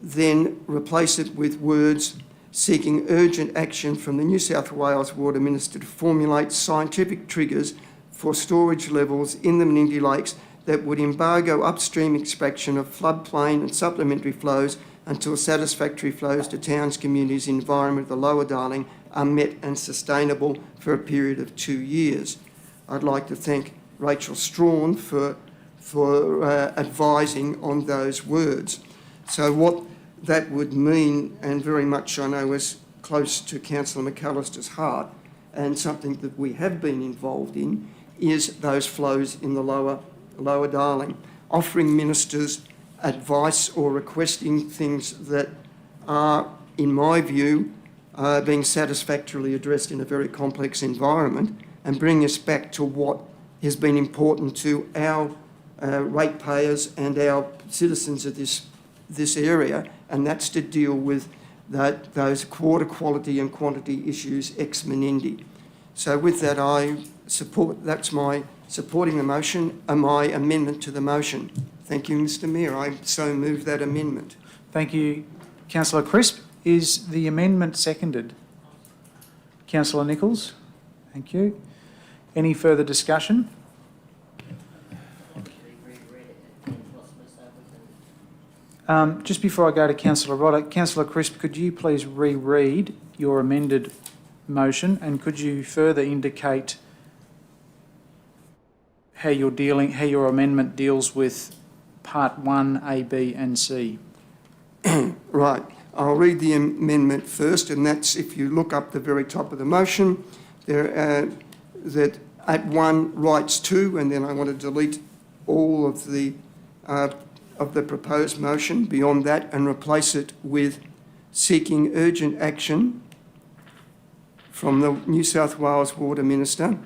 then replace it with words seeking urgent action from the New South Wales Water Minister to formulate scientific triggers for storage levels in the Menindee Lakes that would embargo upstream extraction of floodplain and supplementary flows until satisfactory flows to towns, communities, environment of the lower Darling are met and sustainable for a period of 2 years. I'd like to thank Rachel Strawn for advising on those words. So what that would mean, and very much I know is close to Councillor McAllister's heart, and something that we have been involved in, is those flows in the lower Darling, offering ministers advice or requesting things that are, in my view, being satisfactorily addressed in a very complex environment and bring us back to what has been important to our ratepayers and our citizens of this area, and that's to deal with those water quality and quantity issues ex menendi. So with that, that's my supporting the motion, my amendment to the motion. Thank you, Mr Mayor. I so move that amendment. Thank you, Councillor Crisp. Is the amendment seconded? Councillor Nichols? Thank you. Any further discussion? Just before I go to Councillor Roddick, Councillor Crisp, could you please reread your amended motion, and could you further indicate how your amendment deals with Part 1, A, B and C? Right. I'll read the amendment first, and that's, if you look up the very top of the motion, that at 1 writes 2, and then I want to delete all of the proposed motion beyond that and replace it with seeking urgent action from the New South Wales Water Minister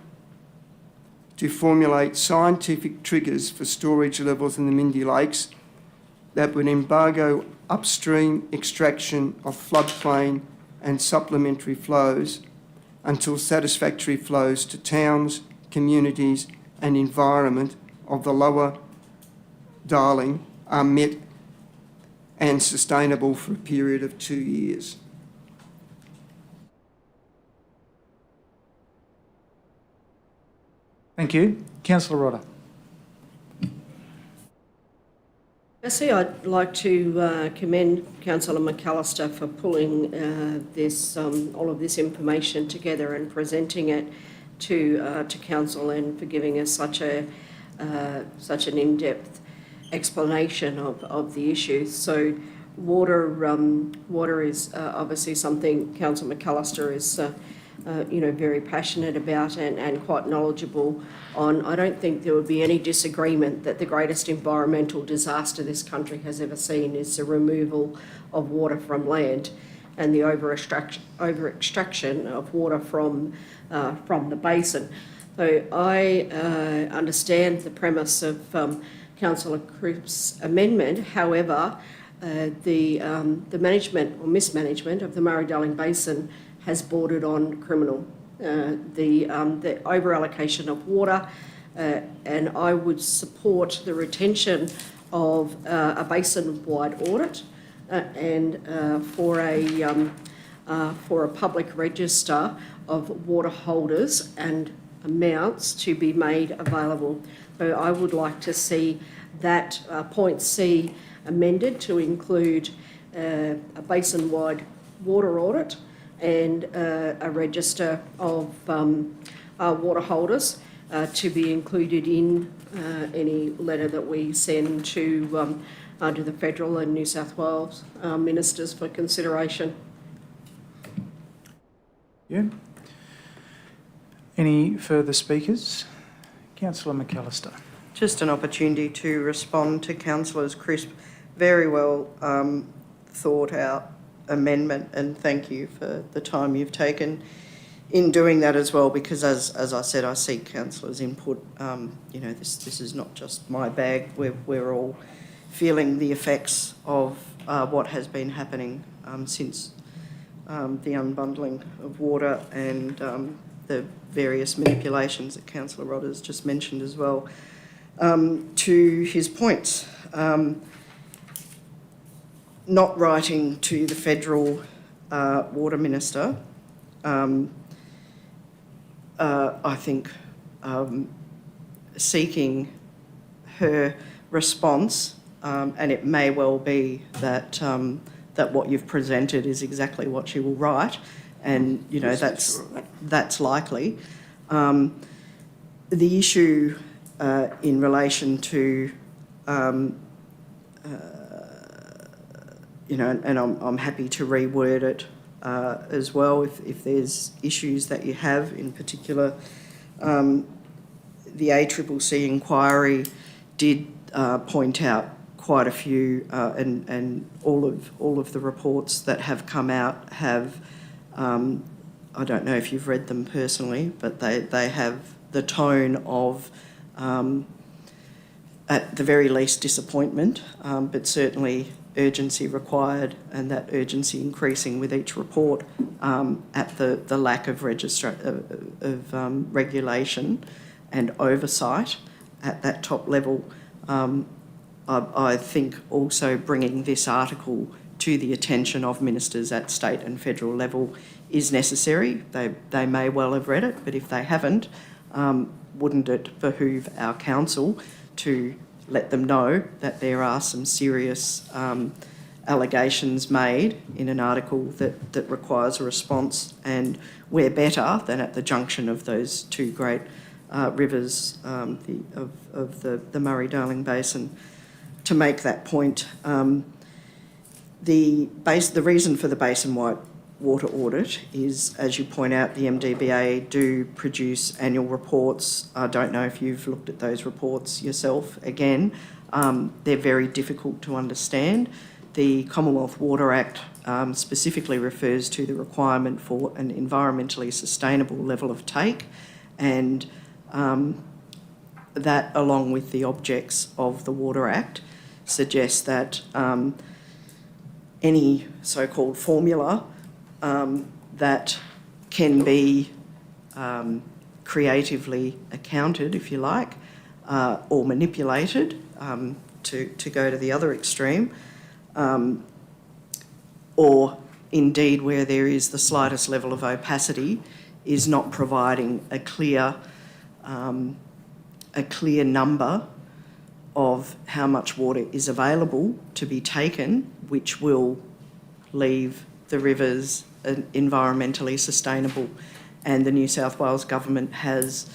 to formulate scientific triggers for storage levels in the Mindy Lakes that would embargo upstream extraction of floodplain and supplementary flows until satisfactory flows to towns, communities and environment of the lower Darling are met and sustainable for a period of 2 years. Thank you. Councillor Rodder. Firstly, I'd like to commend Councillor McAllister for pulling all of this information together and presenting it to council, and for giving us such an in-depth explanation of the issues. So, water is obviously something Councillor McAllister is very passionate about and quite knowledgeable on. I don't think there would be any disagreement that the greatest environmental disaster this country has ever seen is the removal of water from land and the over-extraction of water from the basin. So I understand the premise of Councillor Crisp's amendment. However, the management or mismanagement of the Murray-Darling Basin has bordered on criminal. The over-allocation of water, and I would support the retention of a basin-wide audit and for a public register of water holders and amounts to be made available. So I would like to see that point C amended to include a basin-wide water audit and a register of water holders to be included in any letter that we send to the federal and New South Wales ministers for consideration. Yeah. Any further speakers? Councillor McAllister. Just an opportunity to respond to Councillor Crisp. Very well thought out amendment, and thank you for the time you've taken in doing that as well, because as I said, I seek councillors' input. This is not just my bag. We're all feeling the effects of what has been happening since the unbundling of water and the various manipulations that Councillor Rodders just mentioned as well. To his points, not writing to the federal water minister, I think seeking her response, and it may well be that that what you've presented is exactly what she will write, and that's likely. The issue in relation to and I'm happy to reword it as well if there's issues that you have. In particular, the ACCC inquiry did point out quite a few, and all of the reports that have come out have, I don't know if you've read them personally, but they have the tone of, at the very least, disappointment, but certainly urgency required, and that urgency increasing with each report, at the lack of regulation and oversight at that top level. I think also bringing this article to the attention of ministers at state and federal level is necessary. They may well have read it, but if they haven't, wouldn't it behoove our council to let them know that there are some serious allegations made in an article that requires a response, and where better than at the junction of those two great rivers of the Murray-Darling Basin to make that point. The reason for the basin-wide water audit is, as you point out, the MDBA do produce annual reports. I don't know if you've looked at those reports yourself. Again, they're very difficult to understand. The Commonwealth Water Act specifically refers to the requirement for an environmentally sustainable level of take, and that, along with the objects of the Water Act, suggests that any so-called formula that can be creatively accounted, if you like, or manipulated, to go to the other extreme, or indeed where there is the slightest level of opacity, is not providing a clear number of how much water is available to be taken, which will leave the rivers environmentally sustainable. And the New South Wales government has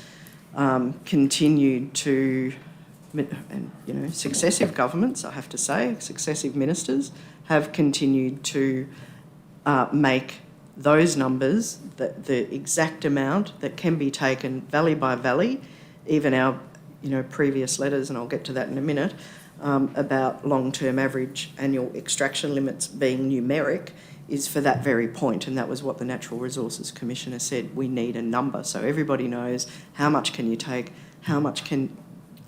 continued to, and successive governments, I have to say, successive ministers have continued to make those numbers, the exact amount that can be taken valley by valley. Even our previous letters, and I'll get to that in a minute, about long-term average annual extraction limits being numeric, is for that very point, and that was what the Natural Resources Commissioner said. We need a number so everybody knows how much can you take, how much can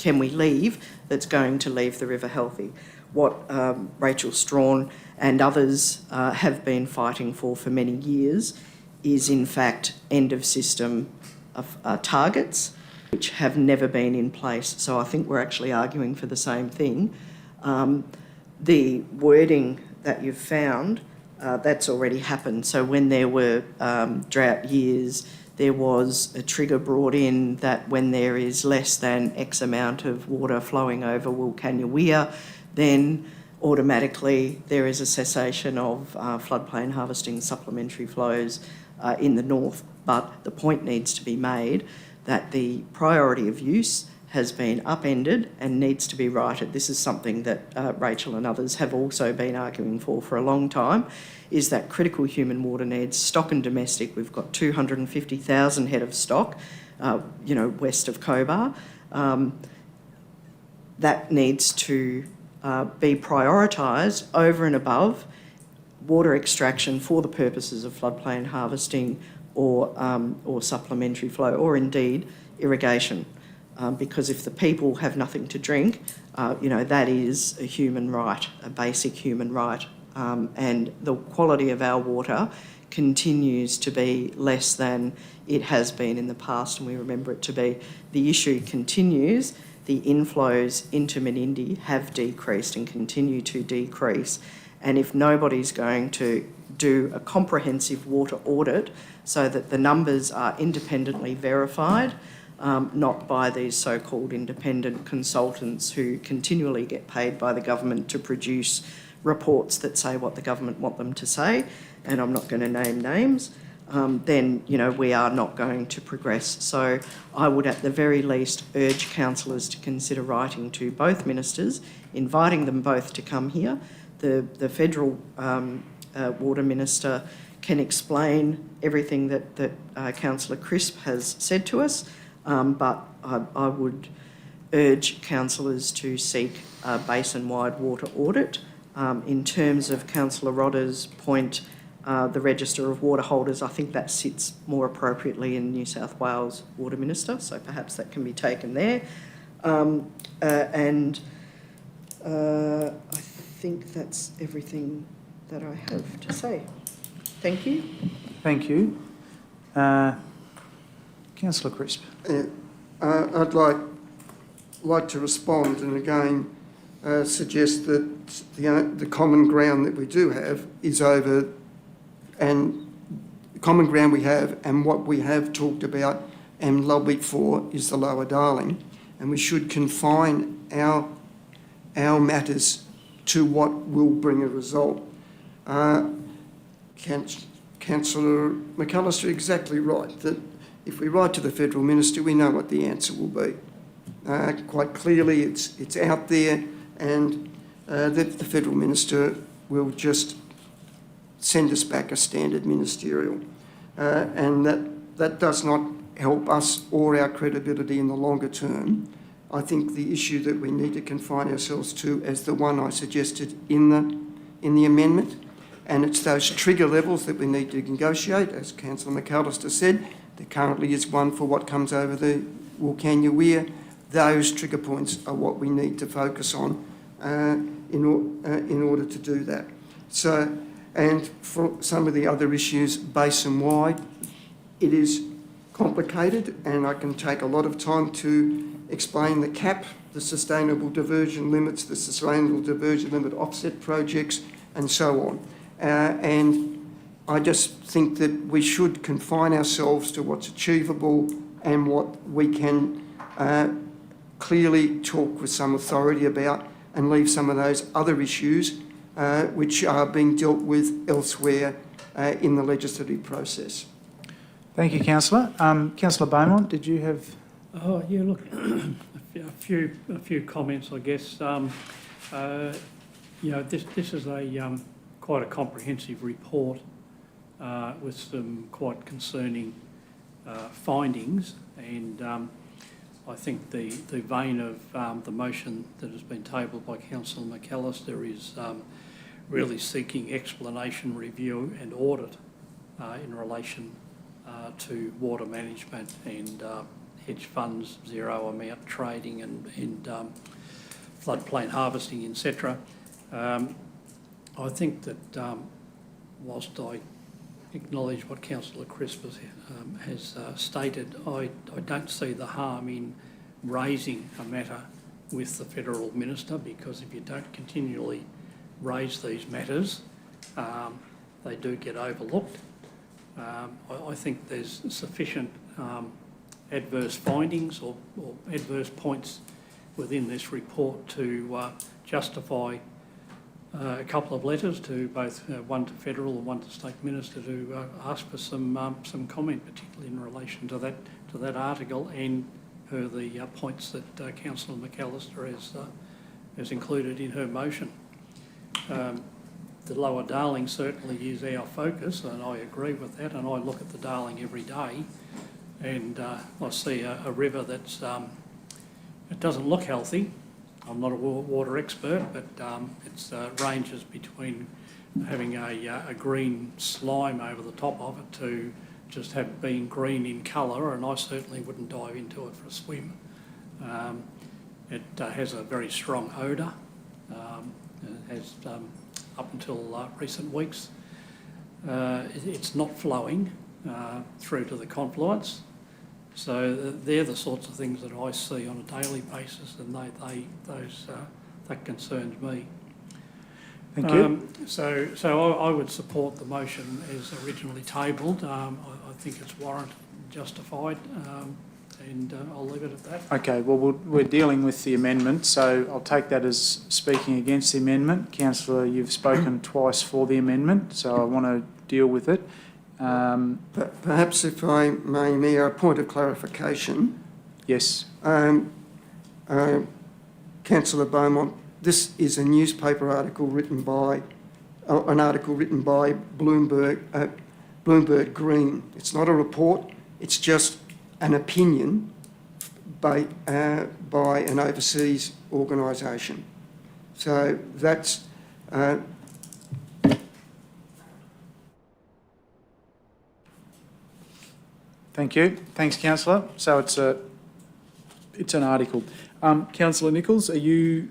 we leave that's going to leave the river healthy. What Rachel Strawn and others have been fighting for many years is in fact end of system targets, which have never been in place. So I think we're actually arguing for the same thing. The wording that you've found, that's already happened. So when there were drought years, there was a trigger brought in that when there is less than X amount of water flowing over Wilcannia Weir, then automatically there is a cessation of floodplain harvesting supplementary flows in the north. But the point needs to be made that the priority of use has been upended and needs to be righted. This is something that Rachel and others have also been arguing for a long time, is that critical human water needs, stock and domestic. We've got 250,000 head of stock, west of Cobar. That needs to be prioritised over and above water extraction for the purposes of floodplain harvesting or supplementary flow, or indeed irrigation. Because if the people have nothing to drink, that is a human right, a basic human right. And the quality of our water continues to be less than it has been in the past, and we remember it to be. The issue continues. The inflows into Menindee have decreased and continue to decrease. And if nobody's going to do a comprehensive water audit so that the numbers are independently verified, not by these so-called independent consultants who continually get paid by the government to produce reports that say what the government want them to say, and I'm not going to name names, then we are not going to progress. So I would at the very least urge councillors to consider writing to both ministers, inviting them both to come here. The federal water minister can explain everything that Councillor Crisp has said to us, but I would urge councillors to seek a basin-wide water audit. In terms of Councillor Rodder's point, the Register of Water Holders, I think that sits more appropriately in New South Wales Water Minister, so perhaps that can be taken there. I think that's everything that I have to say. Thank you. Thank you. Councillor Crisp. I'd like to respond and again suggest that the common ground that we do have is over, and the common ground we have and what we have talked about and lobbied for is the Lower Darling, and we should confine our matters to what will bring a result. Councillor McAllister, exactly right, that if we write to the Federal Minister, we know what the answer will be. Quite clearly, it's out there, and the Federal Minister will just send us back a standard ministerial. And that does not help us or our credibility in the longer term. I think the issue that we need to confine ourselves to as the one I suggested in the amendment, and it's those trigger levels that we need to negotiate, as Councillor McAllister said. There currently is one for what comes over the Wilcannia Weir. Those trigger points are what we need to focus on in order to do that. So, and for some of the other issues, basin-wide, it is complicated, and I can take a lot of time to explain the CAP, the Sustainable Diversion Limits, the Sustainable Diversion Limit Offset projects, and so on. And I just think that we should confine ourselves to what's achievable and what we can clearly talk with some authority about, and leave some of those other issues which are being dealt with elsewhere in the legislative process. Thank you, Councillor. Councillor Beaumont, did you have... Oh, yeah, look, a few comments, I guess. You know, this is a quite a comprehensive report with some quite concerning findings, and I think the vein of the motion that has been tabled by Councillor McAllister is really seeking explanation, review and audit in relation to water management and hedge funds, zero amount trading and floodplain harvesting, etc. I think that whilst I acknowledge what Councillor Crisp has stated, I don't see the harm in raising a matter with the Federal Minister, because if you don't continually raise these matters, they do get overlooked. I think there's sufficient adverse findings or adverse points within this report to justify a couple of letters to both one to Federal and one to State Minister to ask for some comment, particularly in relation to that article and the points that Councillor McAllister has included in her motion. The Lower Darling certainly is our focus, and I agree with that, and I look at the Darling every day, and I see a river that's it doesn't look healthy. I'm not a water expert, but it ranges between having a green slime over the top of it to just being green in colour, and I certainly wouldn't dive into it for a swim. It has a very strong odour. It has, up until recent weeks, it's not flowing through to the confluence. So they're the sorts of things that I see on a daily basis, and that concerns me. Thank you. So I would support the motion as originally tabled. I think it's warranted, justified, and I'll leave it at that. Okay, well, we're dealing with the amendment, so I'll take that as speaking against the amendment. Councillor, you've spoken twice for the amendment, so I want to deal with it. Perhaps if I may, Mayor, a point of clarification. Yes. Councillor Beaumont, this is a newspaper article written by, Bloomberg Green. It's not a report, it's just an opinion by an overseas organisation. So that's Thank you. Thanks, councillor. So it's an article. Councillor Nichols, are you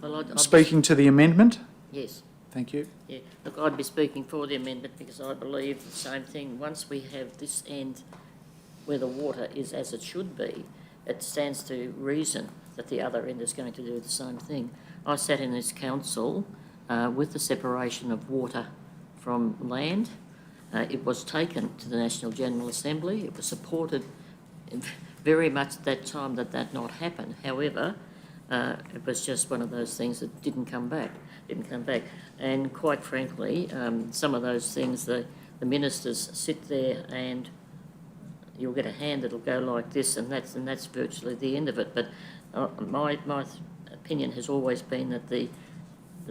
Well, I'd speaking to the amendment? Yes. Thank you. Yeah, look, I'd be speaking for the amendment because I believe the same thing. Once we have this end where the water is as it should be, it stands to reason that the other end is going to do the same thing. I sat in this council with the separation of water from land. It was taken to the National General Assembly. It was supported very much at that time that not happen. However, it was just one of those things that didn't come back. And quite frankly, some of those things, the ministers sit there and you'll get a hand that'll go like this, and that's virtually the end of it. But my opinion has always been that the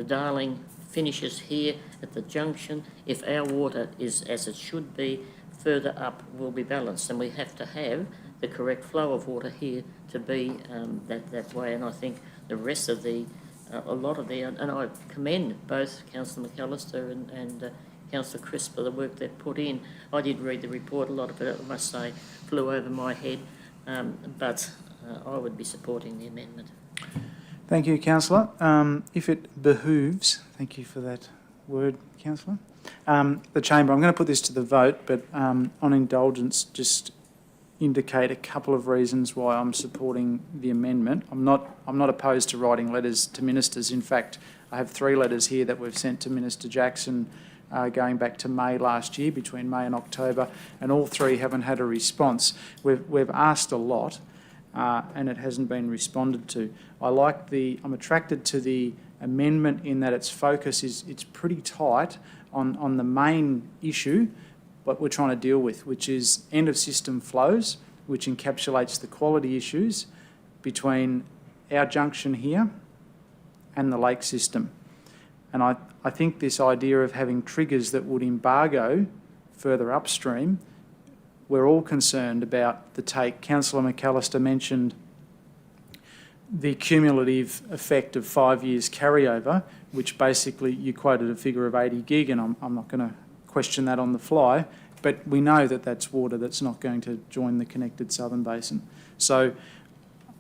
Darling finishes here at the junction. If our water is as it should be, further up will be balanced, and we have to have the correct flow of water here to be that way. And I think the rest of a lot of and I commend both Councillor McAllister and Councillor Crisp for the work they've put in. I did read the report, a lot of it, I must say, flew over my head, but I would be supporting the amendment. Thank you, councillor. If it behooves, thank you for that word, councillor. The chamber, I'm going to put this to the vote, but on indulgence, just indicate a couple of reasons why I'm supporting the amendment. I'm not opposed to writing letters to ministers. In fact, I have 3 letters here that we've sent to Minister Jackson going back to May last year, between May and October, and all 3 haven't had a response. We've asked a lot, and it hasn't been responded to. I'm attracted to the amendment in that its focus it's pretty tight on the main issue, what we're trying to deal with, which is end of system flows, which encapsulates the quality issues between our junction here and the lake system. And I think this idea of having triggers that would embargo further upstream, we're all concerned about the take. Councillor McAllister mentioned the cumulative effect of 5 years carryover, which basically you quoted a figure of 80 gig, and I'm not going to question that on the fly, but we know that that's water that's not going to join the connected southern basin. So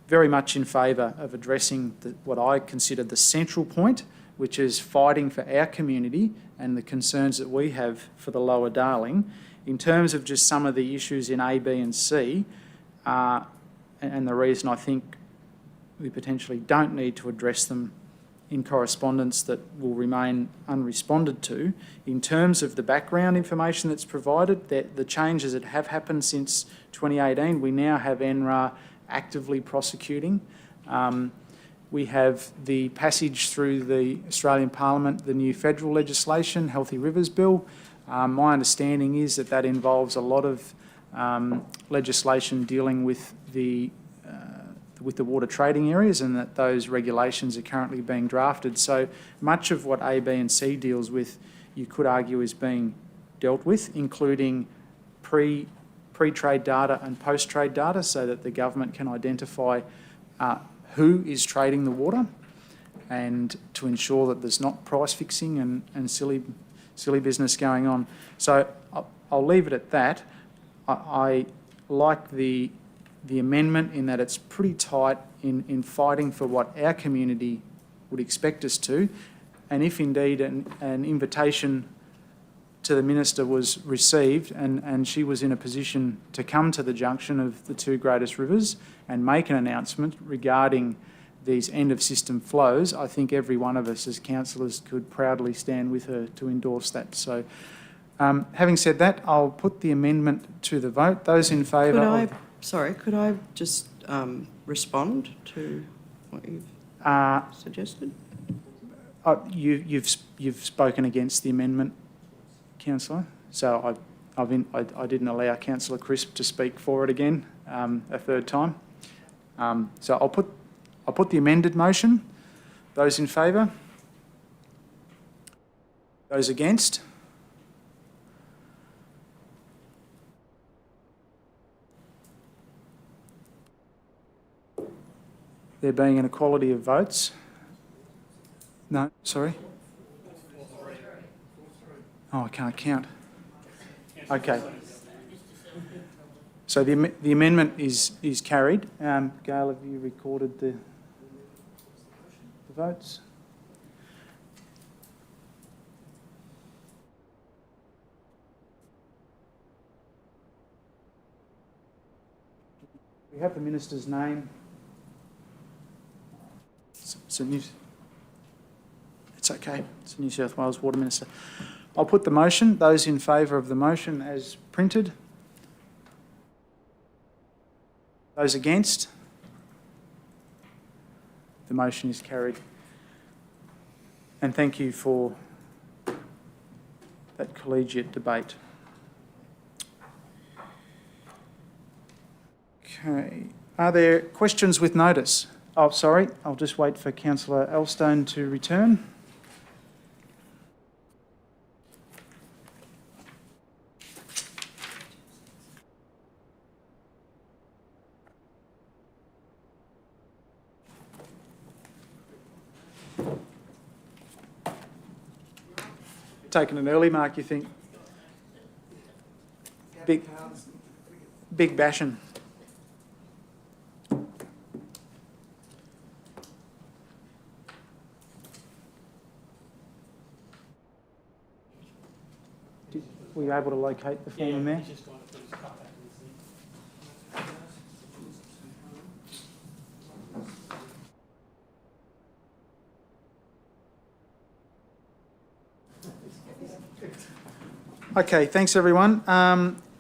very much in favour of addressing what I consider the central point, which is fighting for our community and the concerns that we have for the lower Darling. In terms of just some of the issues in A, B and C, and the reason I think we potentially don't need to address them in correspondence that will remain unresponded to, in terms of the background information that's provided, the changes that have happened since 2018, we now have NRA actively prosecuting. We have the passage through the Australian Parliament, the new federal legislation, Healthy Rivers Bill. My understanding is that involves a lot of legislation dealing with the water trading areas, and that those regulations are currently being drafted. So much of what A, B and C deals with, you could argue, is being dealt with, including pre-trade data and post-trade data, so that the government can identify who is trading the water, and to ensure that there's not price fixing and silly business going on. So I'll leave it at that. I like the amendment in that it's pretty tight in fighting for what our community would expect us to, and if indeed an invitation to the Minister was received and she was in a position to come to the junction of the 2 greatest rivers and make an announcement regarding these end-of-system flows, I think every one of us as councillors could proudly stand with her to endorse that. So having said that, I'll put the amendment to the vote. Those in favour Could I just respond to what you've suggested? You've spoken against the amendment, councillor. So I didn't allow Councillor Crisp to speak for it again a third time. So I'll put the amended motion. Those in favour? Those against? there being an equality of votes. No, sorry? Oh, I can't count. Okay. So the amendment is carried. Gail, have you recorded the votes? We have the minister's name. It's okay. It's a New South Wales Water Minister. I'll put the motion. Those in favour of the motion as printed. Those against? The motion is carried. And thank you for that collegiate debate. Okay. Are there questions with notice? Oh, sorry. I'll just wait for Councillor Elstone to return. Taken an early mark, you think? Big bashing. Were you able to locate the form there? Okay, thanks everyone.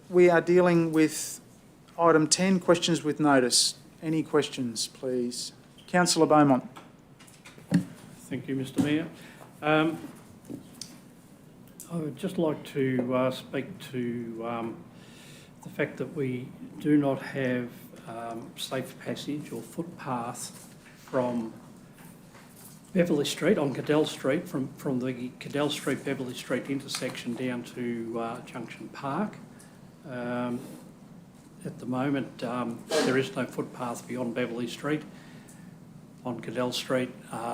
We are dealing with item 10, questions with notice. Any questions, please? Councillor Beaumont. Thank you, Mr Mayor. I would just like to speak to the fact that we do not have safe passage or footpath from Beverley Street on Cadell Street, from the Cadell Street Beverley Street intersection down to Junction Park. At the moment, there is no footpath beyond Beverley Street on Cadell Street,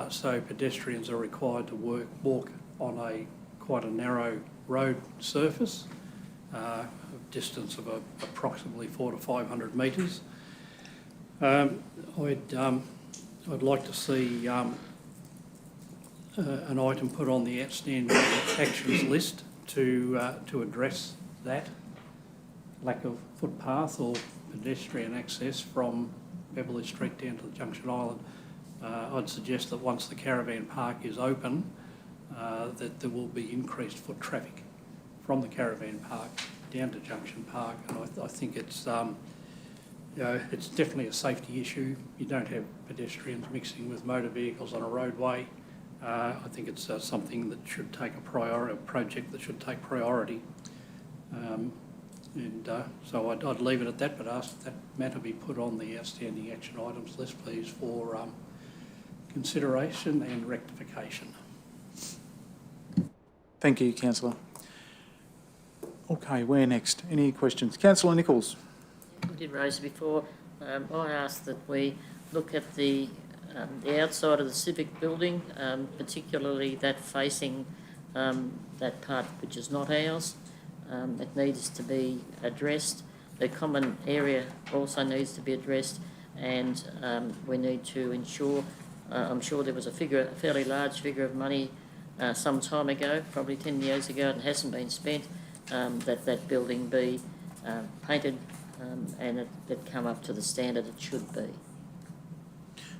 so pedestrians are required to walk on quite a narrow road surface, a distance of approximately 400 to 500 metres. I'd like to see an item put on the outstanding actions list to address that lack of footpath or pedestrian access from Beverley Street down to the Junction Island. I'd suggest that once the caravan park is open, that there will be increased foot traffic from the caravan park down to Junction Park, and I think it's it's definitely a safety issue. You don't have pedestrians mixing with motor vehicles on a roadway. I think it's something that should take a project that should take priority. So I'd leave it at that, but ask that matter be put on the outstanding action items list, please, for consideration and rectification. Thank you, Councillor. Okay, where next? Any questions? Councillor Nichols. We did raise it before. I asked that we look at the outside of the Civic building, particularly that facing that part which is not ours. It needs to be addressed. The common area also needs to be addressed, and we need to ensure, I'm sure there was a fairly large figure of money some time ago, probably 10 years ago, and hasn't been spent, that building be painted and it come up to the standard it should be.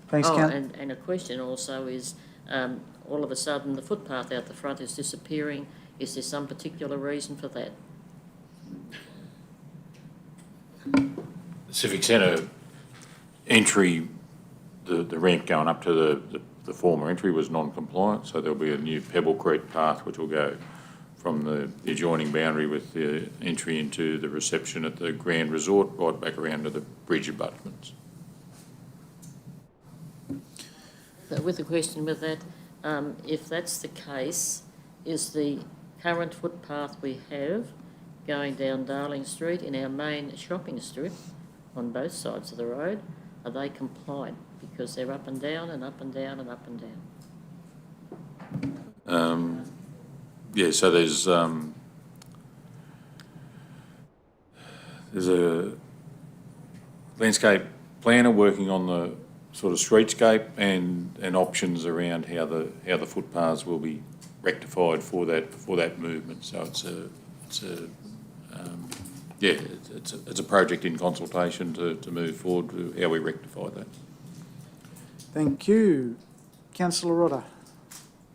Thanks, and a question also is, all of a sudden the footpath out the front is disappearing. Is there some particular reason for that? The Civic Centre entry, the ramp going up to the former entry was non-compliant, so there'll be a new Pebble Creek path which will go from the adjoining boundary with the entry into the reception at the Grand Resort right back around to the bridge abutments. So with the question with that, if that's the case, is the current footpath we have going down Darling Street in our main shopping strip on both sides of the road, are they compliant because they're up and down and up and down and up and down. Yeah, so there's a landscape planner working on the sort of streetscape and options around how the footpaths will be rectified for that movement. So it's a project in consultation to move forward to how we rectify that. Thank you. Councillor Rodder,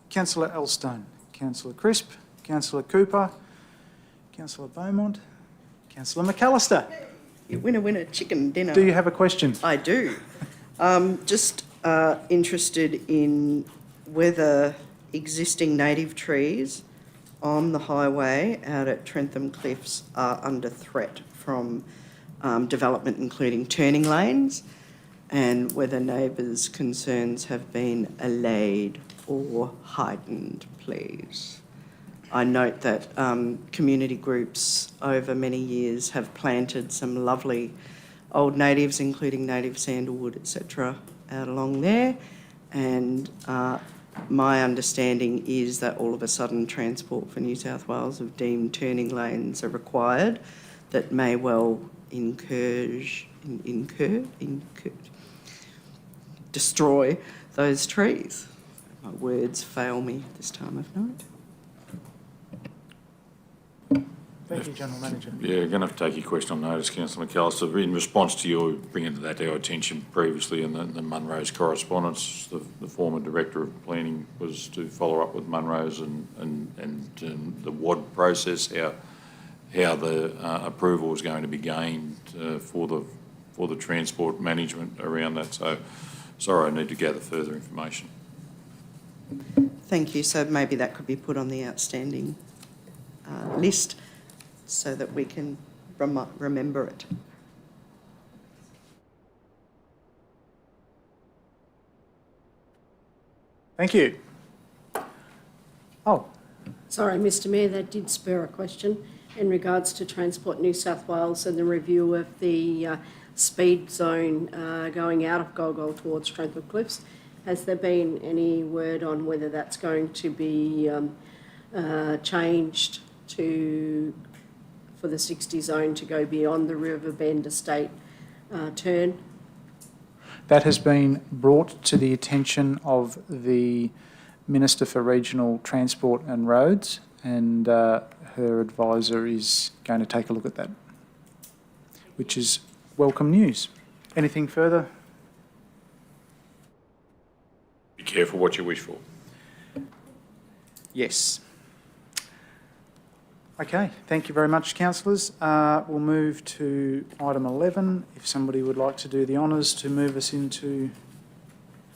Councillor Elstone, Councillor Crisp, Councillor Cooper, Councillor Beaumont, Councillor McAllister. You winner, chicken dinner. Do you have a question? I do. Just interested in whether existing native trees on the highway out at Trentham Cliffs are under threat from development, including turning lanes, and whether neighbours' concerns have been allayed or heightened, please. I note that community groups over many years have planted some lovely old natives, including native sandalwood, etc., out along there. And my understanding is that all of a sudden Transport for New South Wales have deemed turning lanes are required that may well destroy those trees. My words fail me this time of night. Thank you, General Manager. Yeah, going to have to take your question on notice, Councillor McAllister. In response to your bringing that to our attention previously in the Munro's correspondence, the former Director of Planning was to follow up with Munro's and the WAD process, how the approval was going to be gained for the transport management around that. So, sorry, I need to gather further information. Thank you. So maybe that could be put on the outstanding list so that we can remember it. Thank you. Oh, Sorry, Mr Mayor, that did spur a question in regards to Transport New South Wales and the review of the speed zone going out of Golgol towards Trentham Cliffs. Has there been any word on whether that's going to be changed for the 60 zone to go beyond the Riverbend Estate turn? that has been brought to the attention of the Minister for Regional Transport and Roads, and her advisor is going to take a look at that, which is welcome news. Anything further? Be careful what you wish for. Yes. Okay, thank you very much, councillors. We'll move to item 11. If somebody would like to do the honours to move us into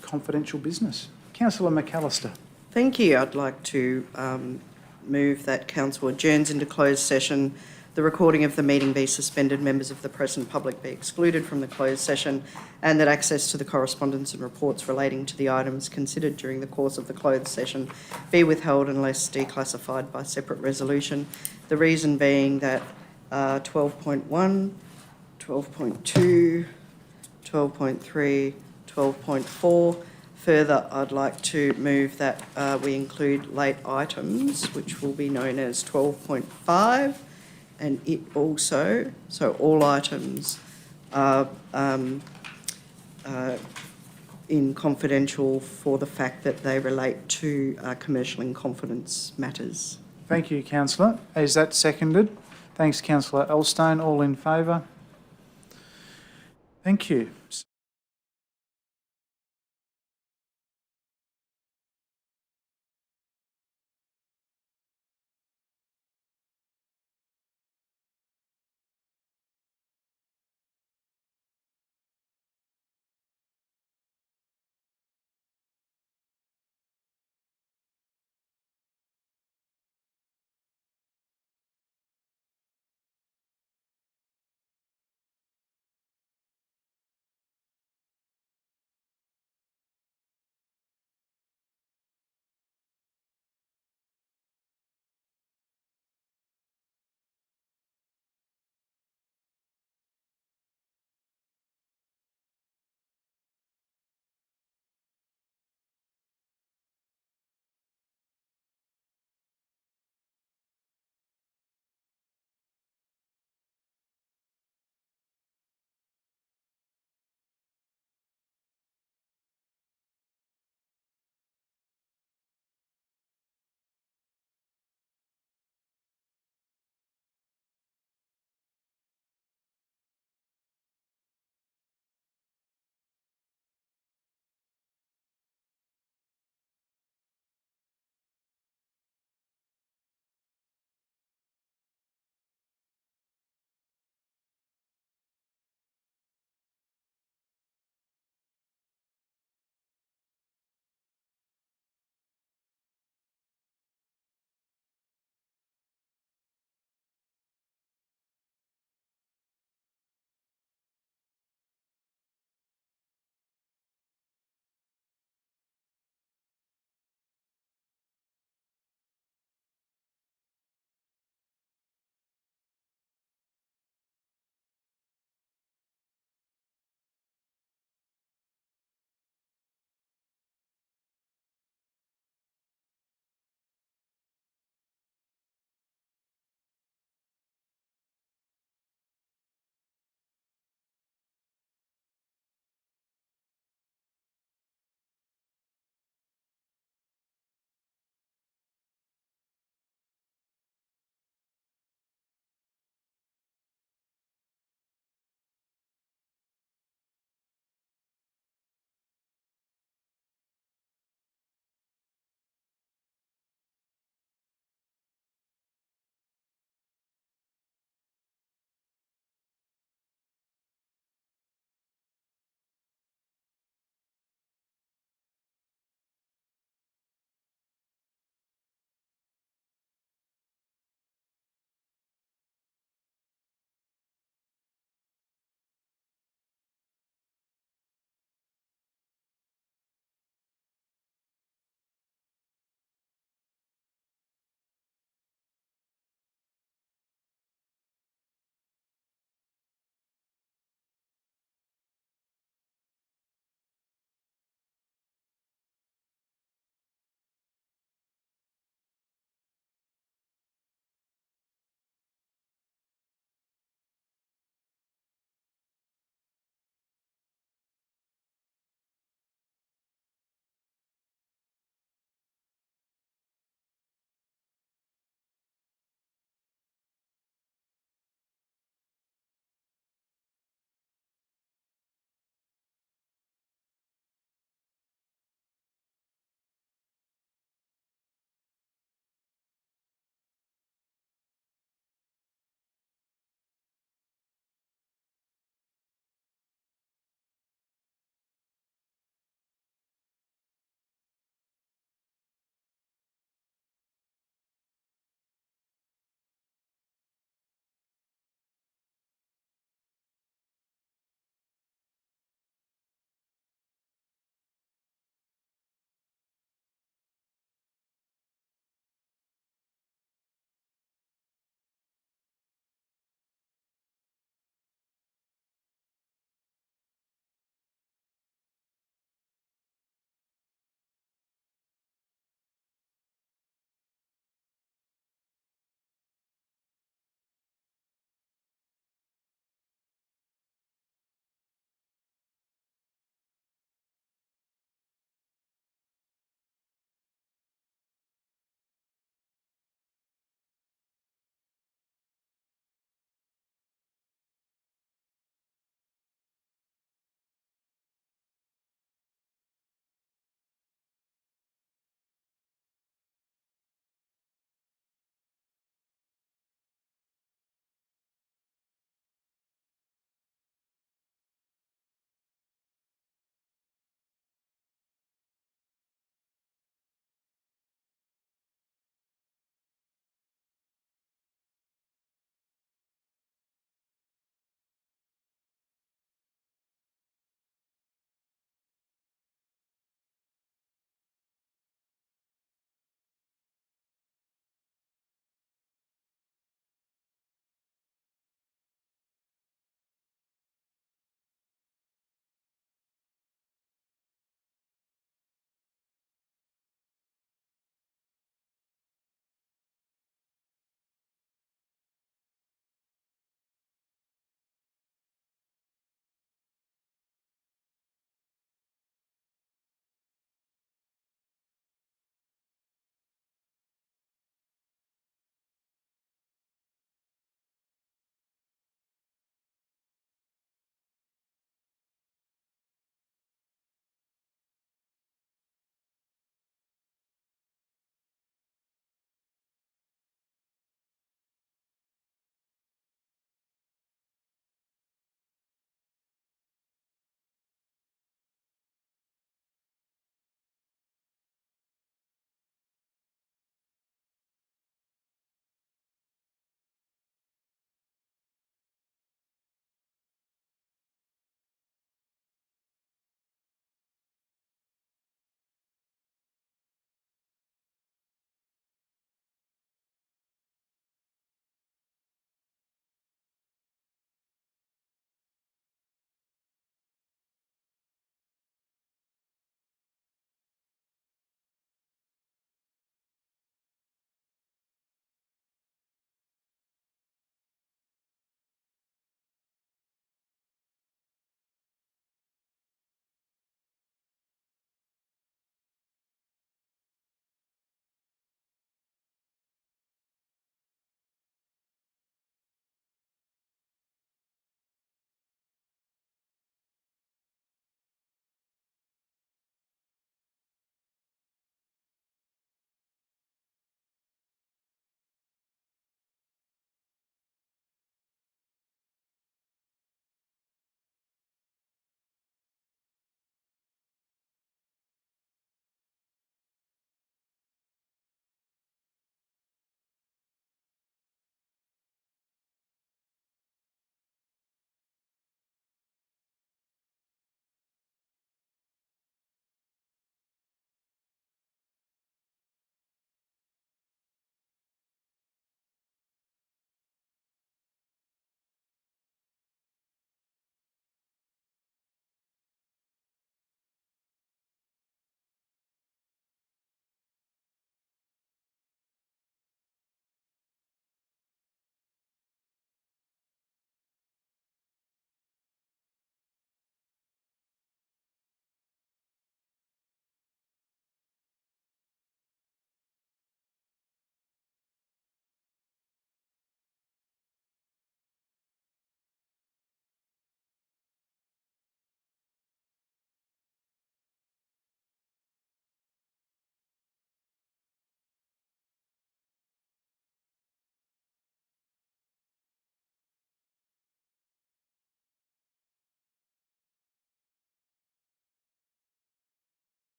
confidential business. Councillor McAllister. Thank you. I'd like to move that council adjourns into closed session, the recording of the meeting be suspended, members of the press and public be excluded from the closed session, and that access to the correspondence and reports relating to the items considered during the course of the closed session be withheld unless declassified by separate resolution. The reason being that 12.1, 12.2, 12.3, 12.4. Further, I'd like to move that we include late items, which will be known as 12.5, and it also, so all items are in confidential for the fact that they relate to commercial in confidence matters. Thank you, councillor. Is that seconded? Thanks, councillor Elstone. All in favour? Thank you.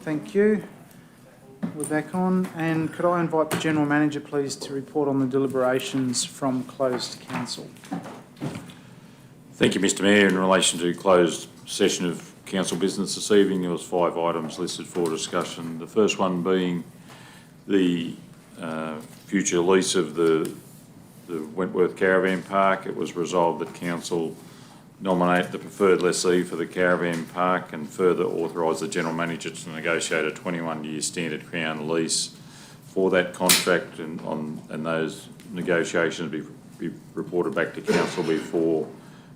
Thank you. We're back on, and could I invite the General Manager, please, to report on the deliberations from closed council? Thank you, Mr Mayor. In relation to closed session of council business this evening, there was 5 items listed for discussion. The first one being the future lease of the Wentworth Caravan Park. It was resolved that council nominate the preferred lessee for the caravan park and further authorise the General Manager to negotiate a 21-year standard Crown lease for that contract, and those negotiations be reported back to council before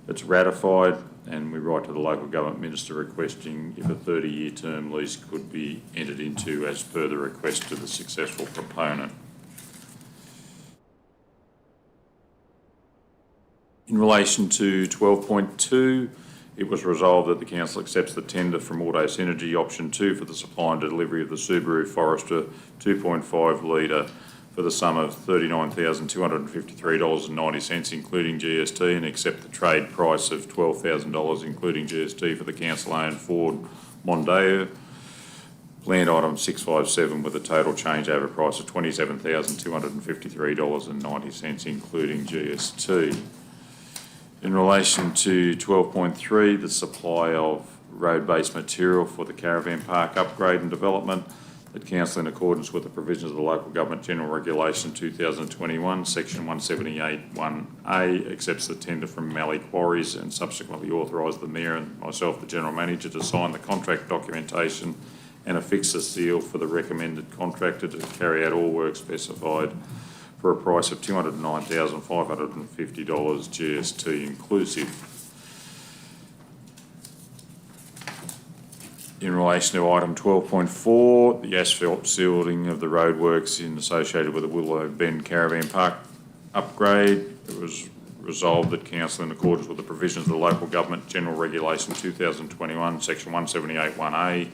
it's ratified, and we write to the local government minister requesting if a 30-year term lease could be entered into as per the request to the successful proponent. In relation to 12.2, it was resolved that the council accepts the tender from Auto Synergy option 2 for the supply and delivery of the Subaru Forester 2.5 litre for the sum of $39,253.90, including GST, and accept the trade price of $12,000, including GST, for the council-owned Ford Mondeo. Planned item 657 with a total changeover price of $27,253.90, including GST. In relation to 12.3, the supply of road-based material for the caravan park upgrade and development, that council, in accordance with the provisions of the Local Government General Regulation 2021, section 178(1)A, accepts the tender from Mallee Quarries and subsequently authorise the Mayor and myself, the General Manager, to sign the contract documentation and affix the seal for the recommended contractor to carry out all work specified for a price of $209,550 GST inclusive. In relation to item 12.4, the asphalt sealing of the roadworks associated with the Willow Bend Caravan Park upgrade, it was resolved that council, in accordance with the provisions of the Local Government General Regulation 2021, section 178(1)A,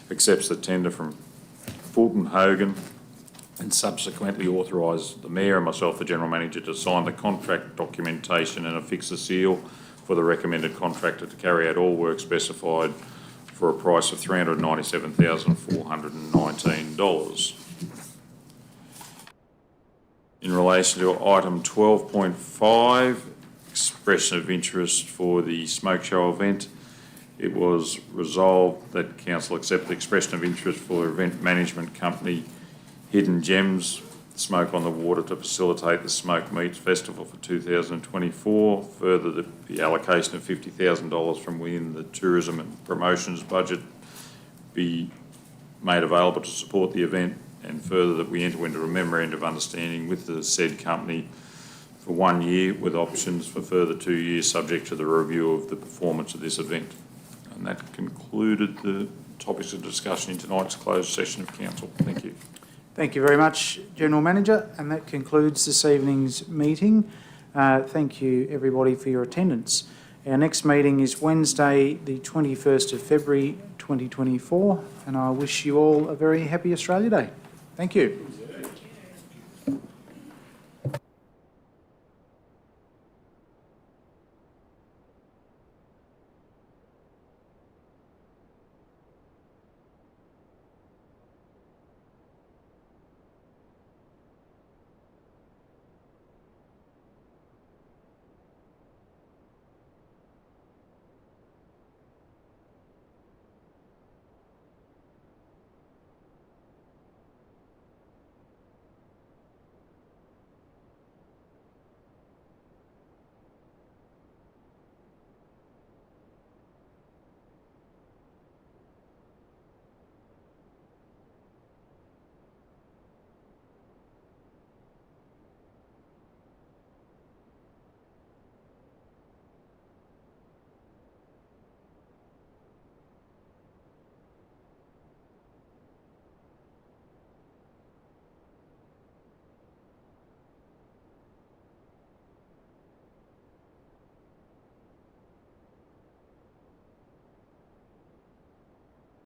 accepts the tender from Fulton Hogan and subsequently authorise the Mayor and myself, the General Manager, to sign the contract documentation and affix the seal for the recommended contractor to carry out all work specified for a price of $397,419. In relation to item 12.5, expression of interest for the smoke show event, it was resolved that council accept the expression of interest for event management company Hidden Gems Smoke on the Water to facilitate the Smoke Meats Festival for 2024. Further, the allocation of $50,000 from within the tourism and promotions budget be made available to support the event, and further that we enter into a memorandum of understanding with the said company for 1 year with options for further 2 years subject to the review of the performance of this event. And that concluded the topics of discussion in tonight's closed session of council. Thank you. Thank you very much, General Manager, and that concludes this evening's meeting. Thank you, everybody, for your attendance. Our next meeting is Wednesday, the 21st of February 2024, and I wish you all a very happy Australia Day. Thank you.